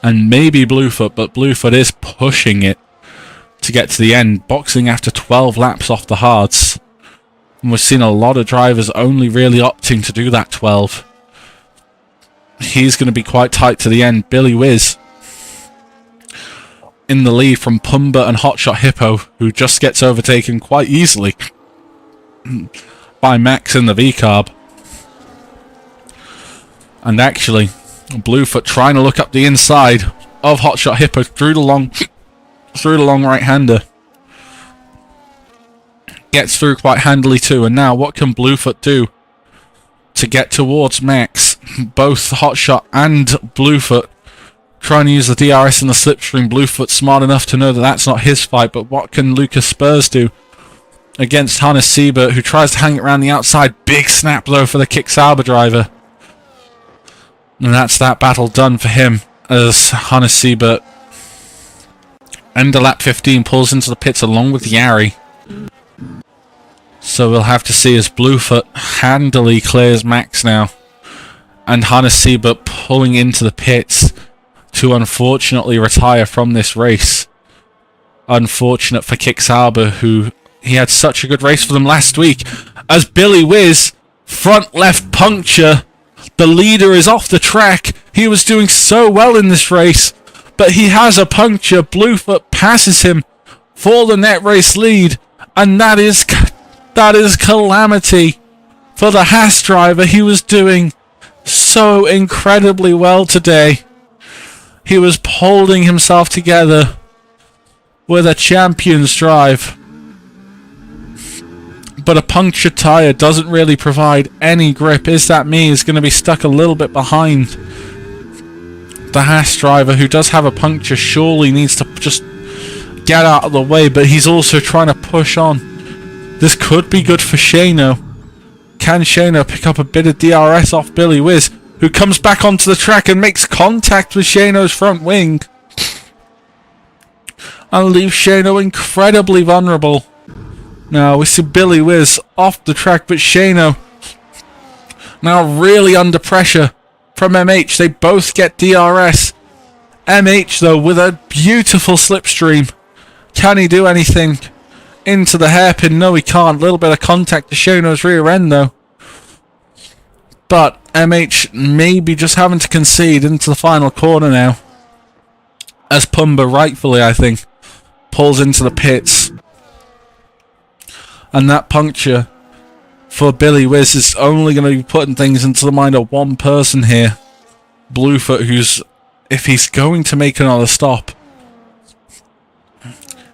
and maybe Bluefoot, but Bluefoot is pushing it to get to the end, boxing after 12 laps off the hards. And we've seen a lot of drivers only really opting to do that 12. He's going to be quite tight to the end. Billy Wiz in the lead from Pumba and Hotshot Hippo, who just gets overtaken quite easily by Max in the V-Carb. And actually, Bluefoot trying to look up the inside of Hotshot Hippo through the long right-hander. Gets through quite handily too. And now what can Bluefoot do to get towards Max? Both Hotshot and Bluefoot trying to use the DRS in the slipstream. Bluefoot smart enough to know that that's not his fight, but what can Lucas Spurs do against Hannes Siebert, who tries to hang it around the outside? Big snap though for the Kick Sauber driver. And that's that battle done for him, as Hannes Siebert, end of lap 15, pulls into the pits along with Yari. So we'll have to see as Bluefoot handily clears Max now, and Hannes Siebert pulling into the pits to unfortunately retire from this race. Unfortunate for Kick Sauber, who he had such a good race for them last week, as Billy Wiz, front left puncture. The leader is off the track. He was doing so well in this race, but he has a puncture. Bluefoot passes him for the net race lead, and that is calamity for the Haas driver. He was doing so incredibly well today. He was holding himself together with a champion's drive. But a punctured tyre doesn't really provide any grip. Is That Me is going to be stuck a little bit behind the Haas driver, who does have a puncture. Surely needs to just get out of the way, but he's also trying to push on. This could be good for Shano. Can Shano pick up a bit of DRS off Billy Wiz, who comes back onto the track and makes contact with Shano's front wing and leaves Shano incredibly vulnerable? Now we see Billy Wiz off the track, but Shano now really under pressure from MH. They both get DRS. MH though with a beautiful slipstream. Can he do anything into the hairpin? No, he can't. A little bit of contact to Shano's rear end though. But MH maybe just having to concede into the final corner now, as Pumba rightfully, I think, pulls into the pits. And that puncture for Billy Wiz is only going to be putting things into the mind of one person here. Bluefoot, who's, if he's going to make another stop,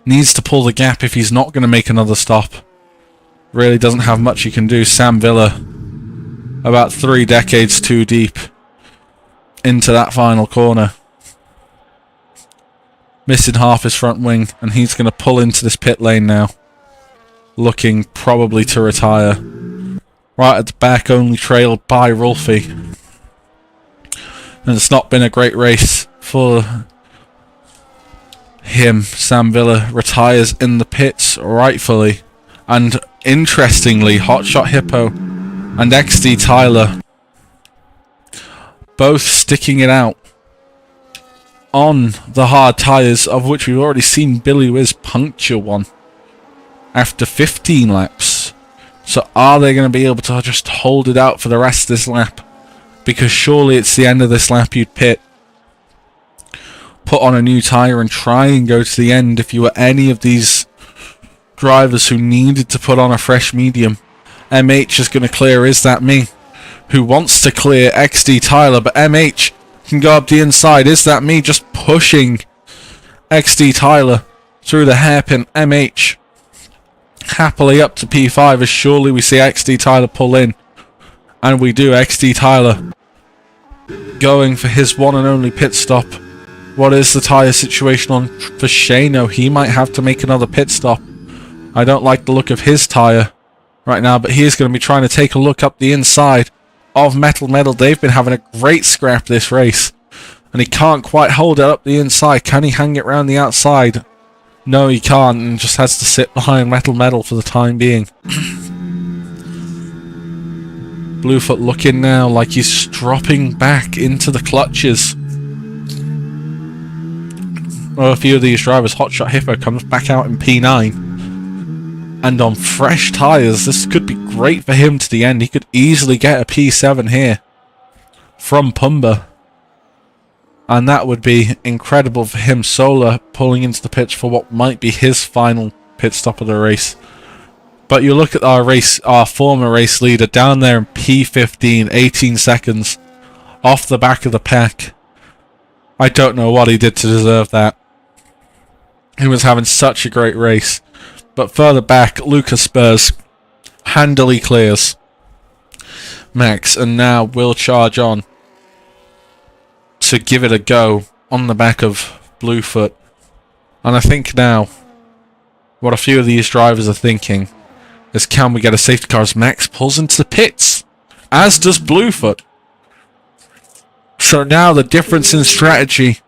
needs to pull the gap if he's not going to make another stop. Really doesn't have much he can do. Sam Villa, about 3 decades too deep into that final corner. Missing half his front wing, and he's going to pull into this pit lane now, looking probably to retire. Right at the back, only trailed by Rolfie. And it's not been a great race for him. Sam Villa retires in the pits rightfully. And interestingly, Hotshot Hippo and XD Tyler both sticking it out on the hard tyres, of which we've already seen Billy Wiz puncture one after 15 laps. So are they going to be able to just hold it out for the rest of this lap? Because surely it's the end of this lap you'd pit, put on a new tyre and try and go to the end if you were any of these drivers who needed to put on a fresh medium. MH is going to clear Is That Me, who wants to clear XD Tyler, but MH can go up the inside. Is That Me just pushing XD Tyler through the hairpin. MH happily up to P5 as surely we see XD Tyler pull in. And we do. XD Tyler going for his one and only pit stop. What is the tyre situation on for Shano? He might have to make another pit stop. I don't like the look of his tyre right now, but he is going to be trying to take a look up the inside of Metal Metal. They've been having a great scrap this race, and he can't quite hold it up the inside. Can he hang it round the outside? No, he can't, and just has to sit behind Metal Metal for the time being. Bluefoot looking now like he's dropping back into the clutches. Well, a few of these drivers, Hotshot Hippo comes back out in P9. And on fresh tyres, this could be great for him to the end. He could easily get a P7 here from Pumba. And that would be incredible for him. Solar pulling into the pits for what might be his final pit stop of the race. But you look at our former race leader down there in P15, 18 seconds off the back of the pack. I don't know what he did to deserve that. He was having such a great race. But further back, Lucas Spurs handily clears Max, and now will charge on to give it a go on the back of Bluefoot. And I think now what a few of these drivers are thinking is, can we get a safety car as Max pulls into the pits, as does Bluefoot. So now the difference in strategy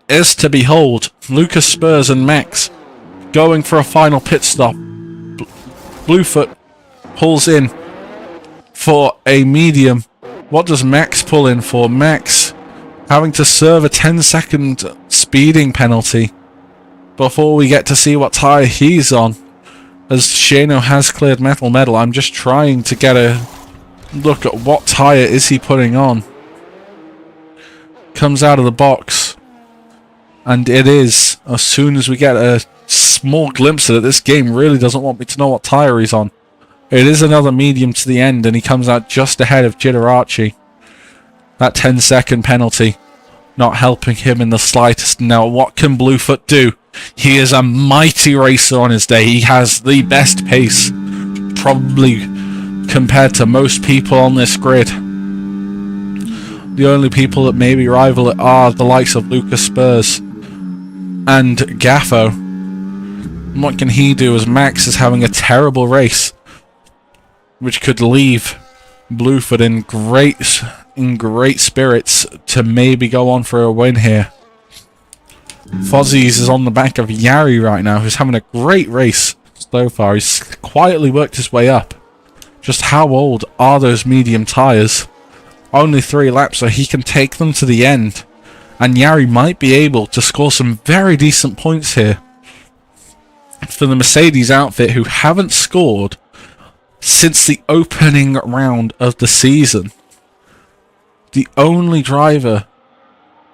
is to behold. Lucas Spurs and Max going for a final pit stop. Bluefoot pulls in for a medium. What does Max pull in for? Max having to serve a 10-second speeding penalty before we get to see what tyre he's on, as Shano has cleared Metal Metal. I'm just trying to get a look at what tyre is he putting on. Comes out of the box, and it is, as soon as we get a small glimpse of it, this game really doesn't want me to know what tyre he's on. It is another medium to the end, and he comes out just ahead of Jitarachi. That 10-second penalty not helping him in the slightest. Now, what can Bluefoot do? He is a mighty racer on his day. He has the best pace, probably compared to most people on this grid. The only people that maybe rival it are the likes of Lucas Spurs and Gaffo. What can he do as Max is having a terrible race, which could leave Bluefoot in great spirits to maybe go on for a win here. Fozzies is on the back of Yari right now, who's having a great race so far. He's quietly worked his way up. Just how old are those medium tyres? Only 3 laps, so he can take them to the end. And Yari might be able to score some very decent points here for the Mercedes outfit, who haven't scored since the opening round of the season. The only driver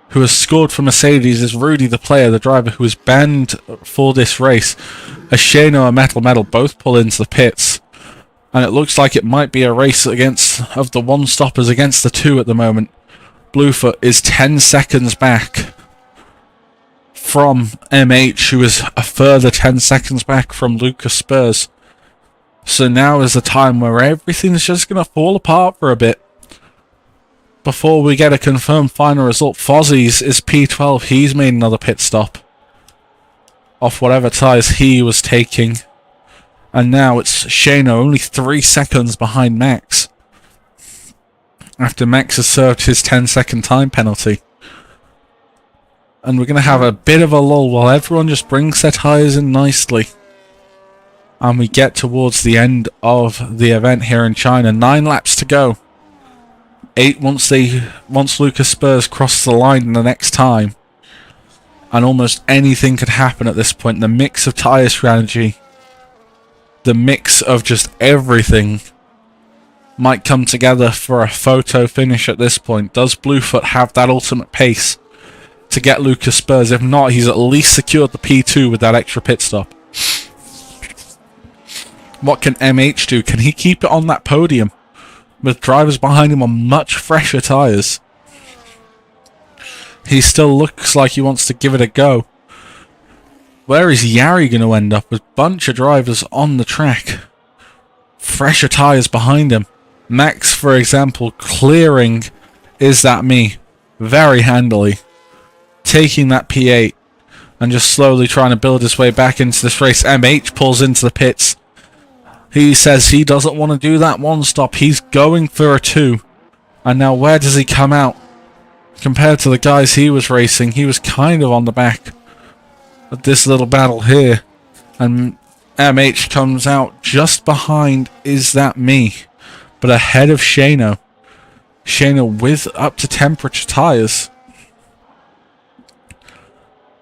who has scored for Mercedes is Rudy the player, the driver who was banned for this race. As Shano and Metal Metal both pull into the pits. And it looks like it might be a race of the one-stoppers against the 2 at the moment. Bluefoot is 10 seconds back from MH, who is a further 10 seconds back from Lucas Spurs. So now is the time where everything's just going to fall apart for a bit before we get a confirmed final result. Fozzies is P12. He's made another pit stop off whatever tyres he was taking. And now it's Shano, only 3 seconds behind Max, after Max has served his 10-second time penalty. And we're going to have a bit of a lull while everyone just brings their tyres in nicely. And we get towards the end of the event here in China. 9 laps to go. 8 once Lucas Spurs crosses the line in the next time. And almost anything could happen at this point. The mix of tyre strategy, the mix of just everything, might come together for a photo finish at this point. Does Bluefoot have that ultimate pace to get Lucas Spurs? If not, he's at least secured the P2 with that extra pit stop. What can MH do? Can he keep it on that podium with drivers behind him on much fresher tyres? He still looks like he wants to give it a go. Where is Yari going to end up with a bunch of drivers on the track? Fresher tyres behind him. Max, for example, clearing Is That Me very handily, taking that P8. and just slowly trying to build his way back into this race. MH pulls into the pits. He says he doesn't want to do that one stop. He's going for a 2. And now where does he come out? Compared to the guys he was racing, he was kind of on the back of this little battle here. And MH comes out just behind Is That Me, but ahead of Shano. Shano with up to temperature tyres.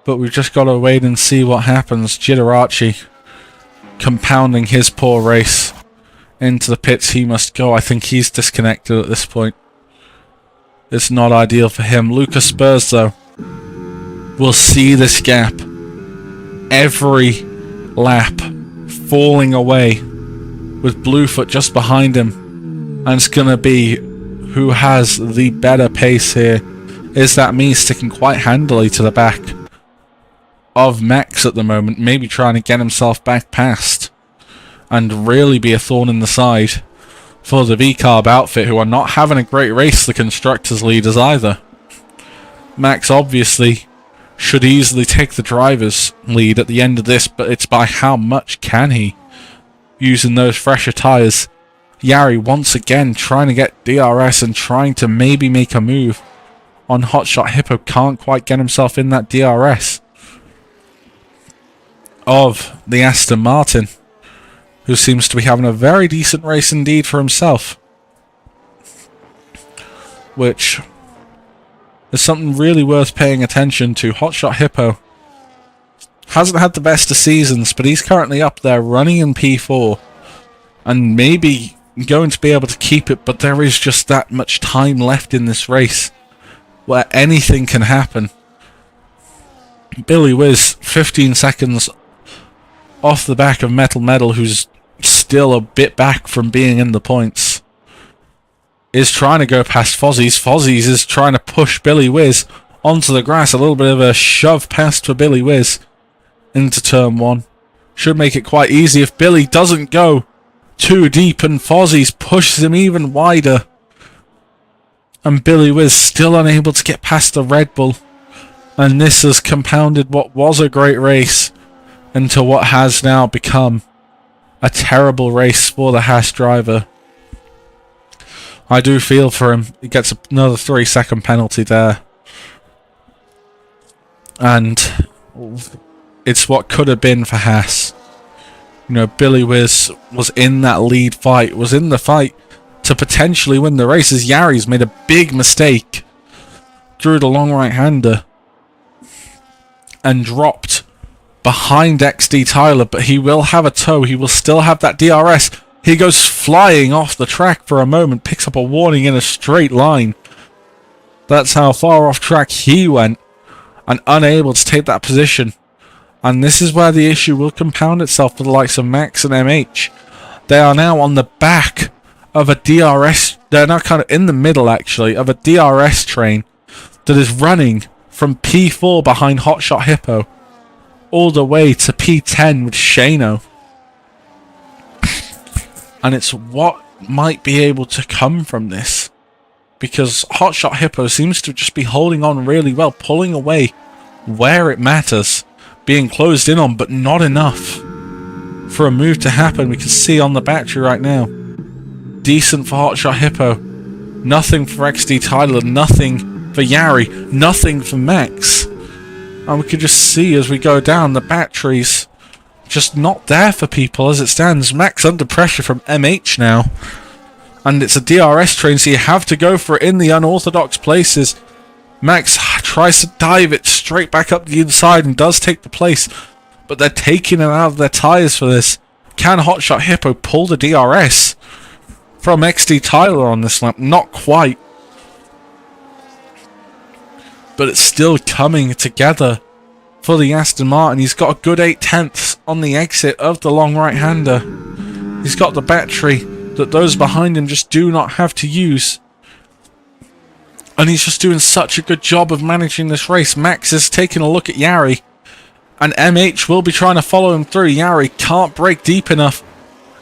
But we've just got to wait and see what happens. Jitarachi compounding his poor race. Into the pits he must go. I think he's disconnected at this point. It's not ideal for him. Lucas Spurs, though, will see this gap every lap falling away with Bluefoot just behind him. And it's going to be who has the better pace here. Is That Me sticking quite handily to the back of Max at the moment, maybe trying to get himself back past and really be a thorn in the side for the V-Carb outfit, who are not having a great race, the constructors leaders either. Max obviously should easily take the driver's lead at the end of this, but it's by how much can he, using those fresher tyres. Yari once again trying to get DRS and trying to maybe make a move on Hotshot Hippo. Can't quite get himself in that DRS of the Aston Martin, who seems to be having a very decent race indeed for himself, which is something really worth paying attention to. Hotshot Hippo hasn't had the best of seasons, but he's currently up there running in P4 and maybe going to be able to keep it, but there is just that much time left in this race where anything can happen. Billy Wiz 15 seconds off the back of Metal, who's still a bit back from being in the points, is trying to go past Fozzies. Fozzies is trying to push Billy Wiz onto the grass. A little bit of a shove past for Billy Wiz into turn 1. Should make it quite easy if Billy doesn't go too deep and Fozzies pushes him even wider. And Billy Wiz still unable to get past the Red Bull. And this has compounded what was a great race into what has now become a terrible race for the Haas driver. I do feel for him. He gets another 3-second penalty there. And it's what could have been for Haas. You know, Billy Wiz was in that lead fight, was in the fight to potentially win the race, as Yari's made a big mistake, drew the long right-hander and dropped behind XD Tyler, but he will have a tow. He will still have that DRS. He goes flying off the track for a moment, picks up a warning in a straight line. That's how far off track he went, and unable to take that position. And this is where the issue will compound itself for the likes of Max and MH. They are now on the back of a DRS. They're now kind of in the middle, actually, of a DRS train that is running from P4 behind Hotshot Hippo all the way to P10 with Shano. And it's what might be able to come from this, because Hotshot Hippo seems to just be holding on really well, pulling away where it matters, being closed in on, but not enough for a move to happen. We can see on the battery right now, decent for Hotshot Hippo, nothing for XD Tyler, nothing for Yari, nothing for Max. And we can just see as we go down, the batteries just not there for people as it stands. Max under pressure from MH now, and it's a DRS train, so you have to go for it in the unorthodox places. Max tries to dive it straight back up the inside and does take the place, but they're taking it out of their tyres for this. Can Hotshot Hippo pull the DRS from XD Tyler on this lap? Not quite, but it's still coming together for the Aston Martin. He's got a good 8/10 on the exit of the long right-hander. He's got the battery that those behind him just do not have to use. And he's just doing such a good job of managing this race. Max is taking a look at Yari, and MH will be trying to follow him through. Yari can't brake deep enough.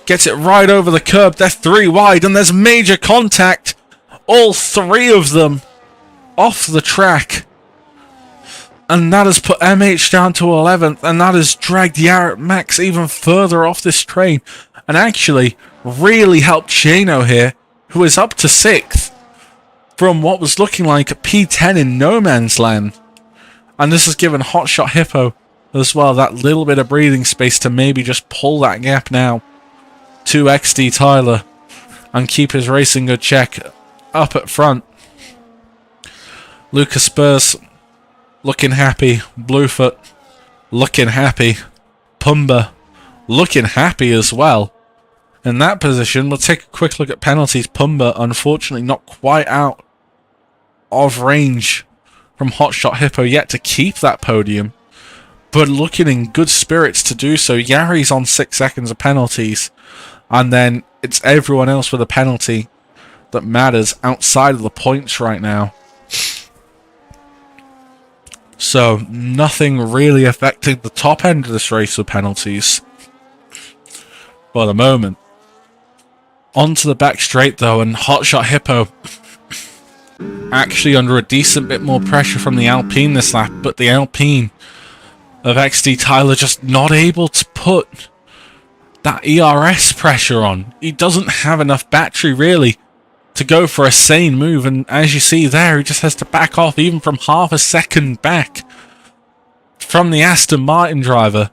Gets it right over the curb. They're 3 wide, and there's major contact. All 3 of them off the track. And that has put MH down to 11th, and that has dragged Yarrett Max even further off this train, and actually really helped Shano here, who is up to 6th, from what was looking like a P10 in no man's land. And this has given Hotshot Hippo as well that little bit of breathing space to maybe just pull that gap now to XD Tyler and keep his race in good check up at front. Lucas Spurs looking happy. Bluefoot looking happy. Pumba looking happy as well. In that position, we'll take a quick look at penalties. Pumba, unfortunately, not quite out of range from Hotshot Hippo yet to keep that podium, but looking in good spirits to do so. Yari's on 6 seconds of penalties, and then it's everyone else with a penalty that matters outside of the points right now. So nothing really affecting the top end of this race with penalties for the moment. Onto the back straight though, and Hotshot Hippo actually under a decent bit more pressure from the Alpine this lap, but the Alpine of XD Tyler just not able to put that ERS pressure on. He doesn't have enough battery really to go for a sane move, and as you see there, he just has to back off even from half a second back from the Aston Martin driver.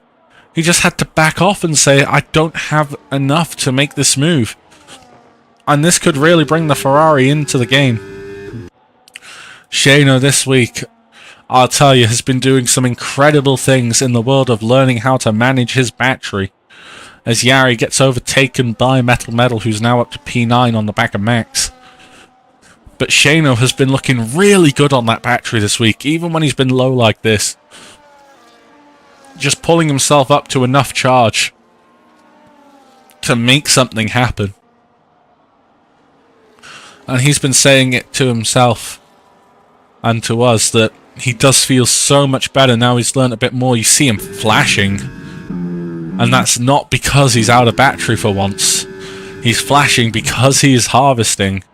He just had to back off and say, I don't have enough to make this move. And this could really bring the Ferrari into the game. Shano this week, I'll tell you, has been doing some incredible things in the world of learning how to manage his battery, as Yari gets overtaken by Metal, who's now up to P9 on the back of Max. But Shano has been looking really good on that battery this week, even when he's been low like this. Just pulling himself up to enough charge to make something happen. And he's been saying it to himself and to us that he does feel so much better now he's learned a bit more. You see him flashing, and that's not because he's out of battery for once. He's flashing because he is harvesting,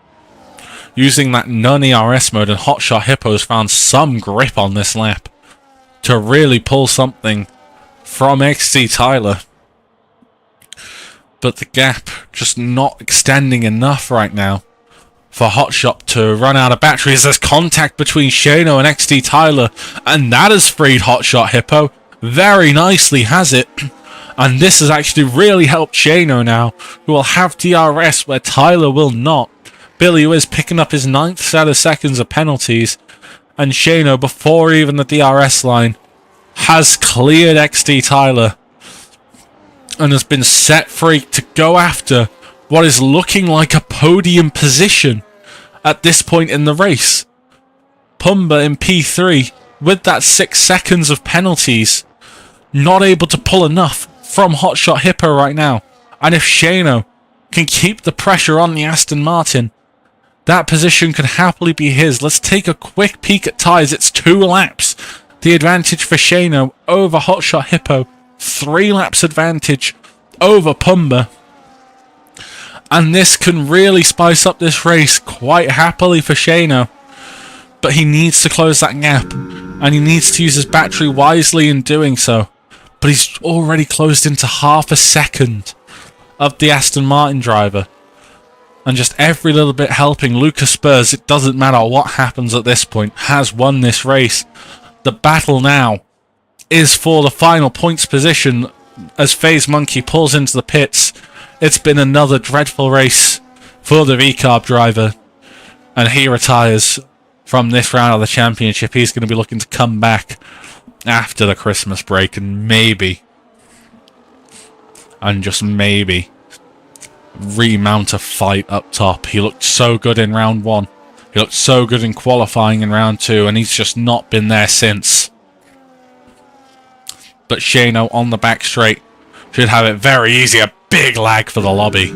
using that non-ERS mode, and Hotshot Hippo's found some grip on this lap to really pull something from XD Tyler. But the gap just not extending enough right now for Hotshot to run out of batteries. There's contact between Shano and XD Tyler, and that has freed Hotshot Hippo. Very nicely has it. And this has actually really helped Shano now, who will have DRS where Tyler will not. Billy Wiz picking up his 9th set of seconds of penalties, and Shano, before even the DRS line, has cleared XD Tyler and has been set free to go after what is looking like a podium position at this point in the race. Pumba in P3 with that 6 seconds of penalties, not able to pull enough from Hotshot Hippo right now. And if Shano can keep the pressure on the Aston Martin, that position can happily be his. Let's take a quick peek at tyres. It's 2 laps. The advantage for Shano over Hotshot Hippo. 3 laps advantage over Pumba. And this can really spice up this race quite happily for Shano. But he needs to close that gap, and he needs to use his battery wisely in doing so. But he's already closed into half a second of the Aston Martin driver. And just every little bit helping. Lucas Spurs, it doesn't matter what happens at this point, has won this race. The battle now is for the final points position as FaZe Monkey pulls into the pits. It's been another dreadful race for the VCARB driver, and he retires from this round of the championship. He's going to be looking to come back after the Christmas break and maybe, and just maybe, remount a fight up top. He looked so good in round 1. He looked so good in qualifying in round 2, and he's just not been there since. But Shano on the back straight should have it very easy. A big lag for the lobby.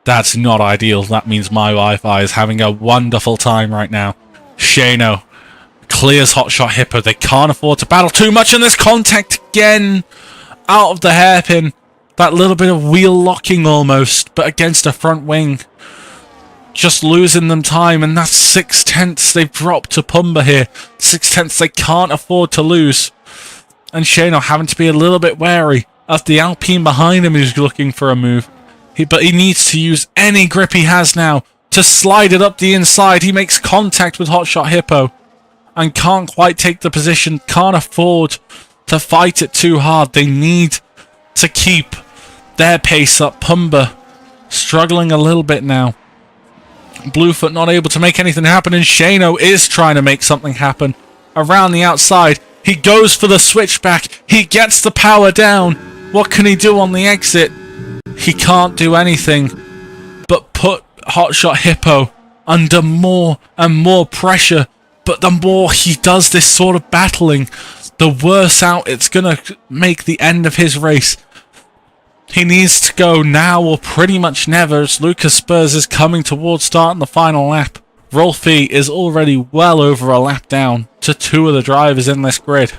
That's not ideal. That means my Wi-Fi is having a wonderful time right now. Shano clears Hotshot Hippo. They can't afford to battle too much, and there's contact again out of the hairpin. That little bit of wheel locking almost, but against a front wing. just losing them time, and that's 6/10 they've dropped to Pumba here. 6/10 they can't afford to lose. And Shano having to be a little bit wary of the Alpine behind him who's looking for a move. But he needs to use any grip he has now to slide it up the inside. He makes contact with Hotshot Hippo and can't quite take the position, can't afford to fight it too hard. They need to keep their pace up. Pumba struggling a little bit now. Bluefoot not able to make anything happen, and Shano is trying to make something happen around the outside. He goes for the switchback. He gets the power down. What can he do on the exit? He can't do anything but put Hotshot Hippo under more and more pressure. But the more he does this sort of battling, the worse out it's going to make the end of his race. He needs to go now or pretty much never, as Lucas Spurs is coming towards starting the final lap. Rolfie is already well over a lap down to 2 of the drivers in this grid.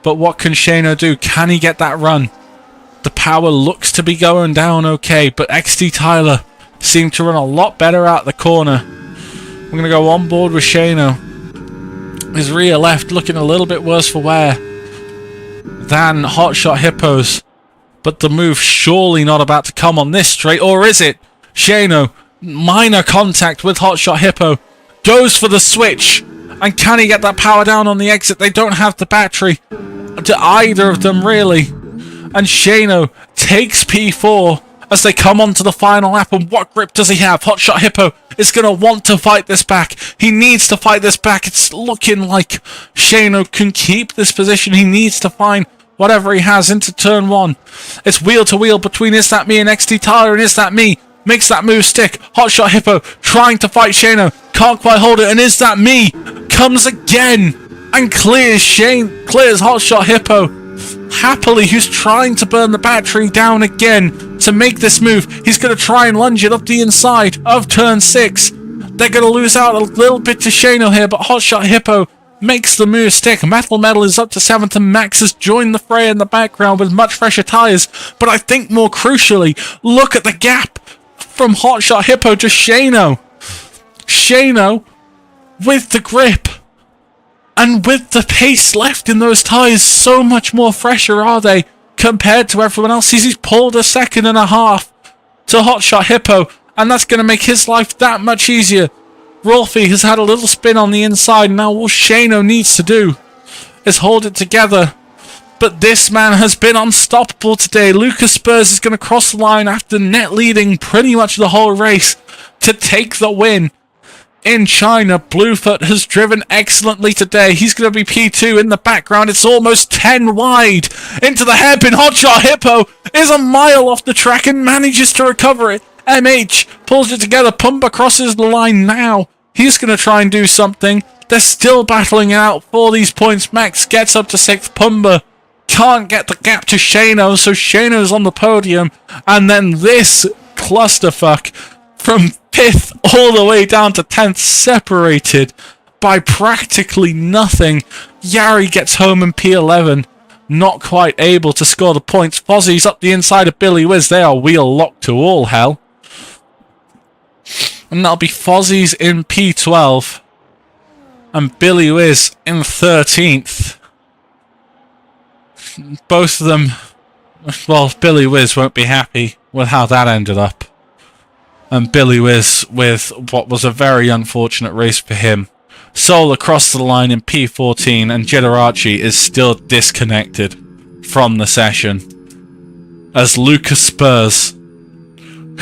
But what can Shano do? Can he get that run? The power looks to be going down okay, but XT Tyler seemed to run a lot better out the corner. We're going to go on board with Shano. His rear left looking a little bit worse for wear than Hotshot Hippo's. But the move surely not about to come on this straight, or is it? Shano, minor contact with Hotshot Hippo, goes for the switch, and can he get that power down on the exit? They don't have the battery to either of them really. And Shano takes P4 as they come onto the final lap, and what grip does he have? Hotshot Hippo is going to want to fight this back. He needs to fight this back. It's looking like Shano can keep this position. He needs to find whatever he has into turn 1. It's wheel to wheel between Is That Me and XT Tyler, and Is That Me makes that move stick. Hotshot Hippo trying to fight Shano, can't quite hold it, and Is That Me comes again and clears Hotshot Hippo. Happily, who's trying to burn the battery down again to make this move. He's going to try and lunge it up the inside of turn 6. They're going to lose out a little bit to Shano here, but Hotshot Hippo makes the move stick. Metal is up to 7th, and Max has joined the fray in the background with much fresher tyres. But I think more crucially, look at the gap from Hotshot Hippo to Shano. Shano with the grip and with the pace left in those tyres, so much more fresher are they compared to everyone else. He's pulled a 1.5 seconds to Hotshot Hippo, and that's going to make his life that much easier. Rolfie has had a little spin on the inside. Now all Shano needs to do is hold it together. But this man has been unstoppable today. Lucas Spurs is going to cross the line after net leading pretty much the whole race to take the win. In China, Bluefoot has driven excellently today. He's going to be P2 in the background. It's almost 10 wide into the hairpin. Hotshot Hippo is a mile off the track and manages to recover it. MH pulls it together. Pumba crosses the line now. He's going to try and do something. They're still battling it out for these points. Max gets up to 6th. Pumba can't get the gap to Shano, so Shano's on the podium. And then this clusterfuck from 5th all the way down to 10th, separated by practically nothing. Yari gets home in P11, not quite able to score the points. Fozzie's up the inside of Billy Wiz. They are wheel locked to all hell. And that'll be Fozzie's in P12 and Billy Wiz in 13th. Both of them, well, Billy Wiz won't be happy with how that ended up. And Billy Wiz with what was a very unfortunate race for him. Sol across the line in P14, and Jedarachi is still disconnected from the session. As Lucas Spurs,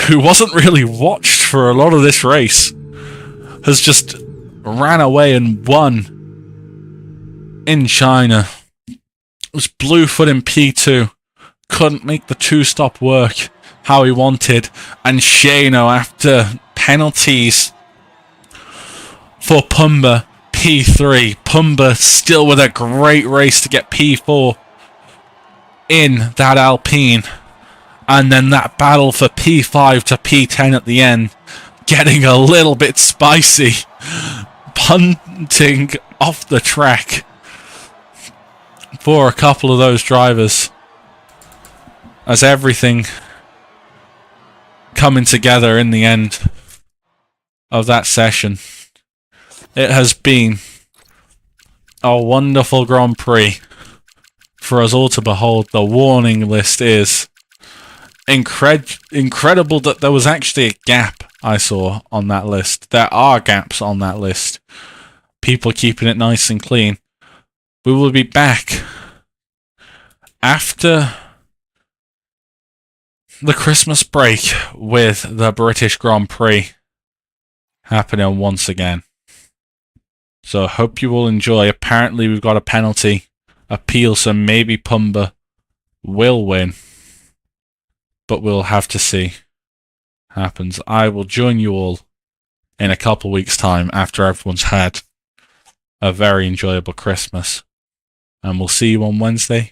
who wasn't really watched for a lot of this race, has just ran away and won in China. It was Bluefoot in P2. Couldn't make the 2-stop work how he wanted. And Shano, after penalties for Pumba, P3. Pumba still with a great race to get P4 in that Alpine. And then that battle for P5 to P10 at the end, getting a little bit spicy. Punting off the track for a couple of those drivers. As everything coming together in the end of that session. It has been a wonderful Grand Prix for us all to behold. The warning list is incredible that there was actually a gap I saw on that list. There are gaps on that list. People keeping it nice and clean. We will be back after the Christmas break with the British Grand Prix happening once again. So I hope you will enjoy. Apparently we've got a penalty appeal, so maybe Pumba will win. But we'll have to see what happens. I will join you all in a couple weeks' time after everyone's had a very enjoyable Christmas. And we'll see you on Wednesday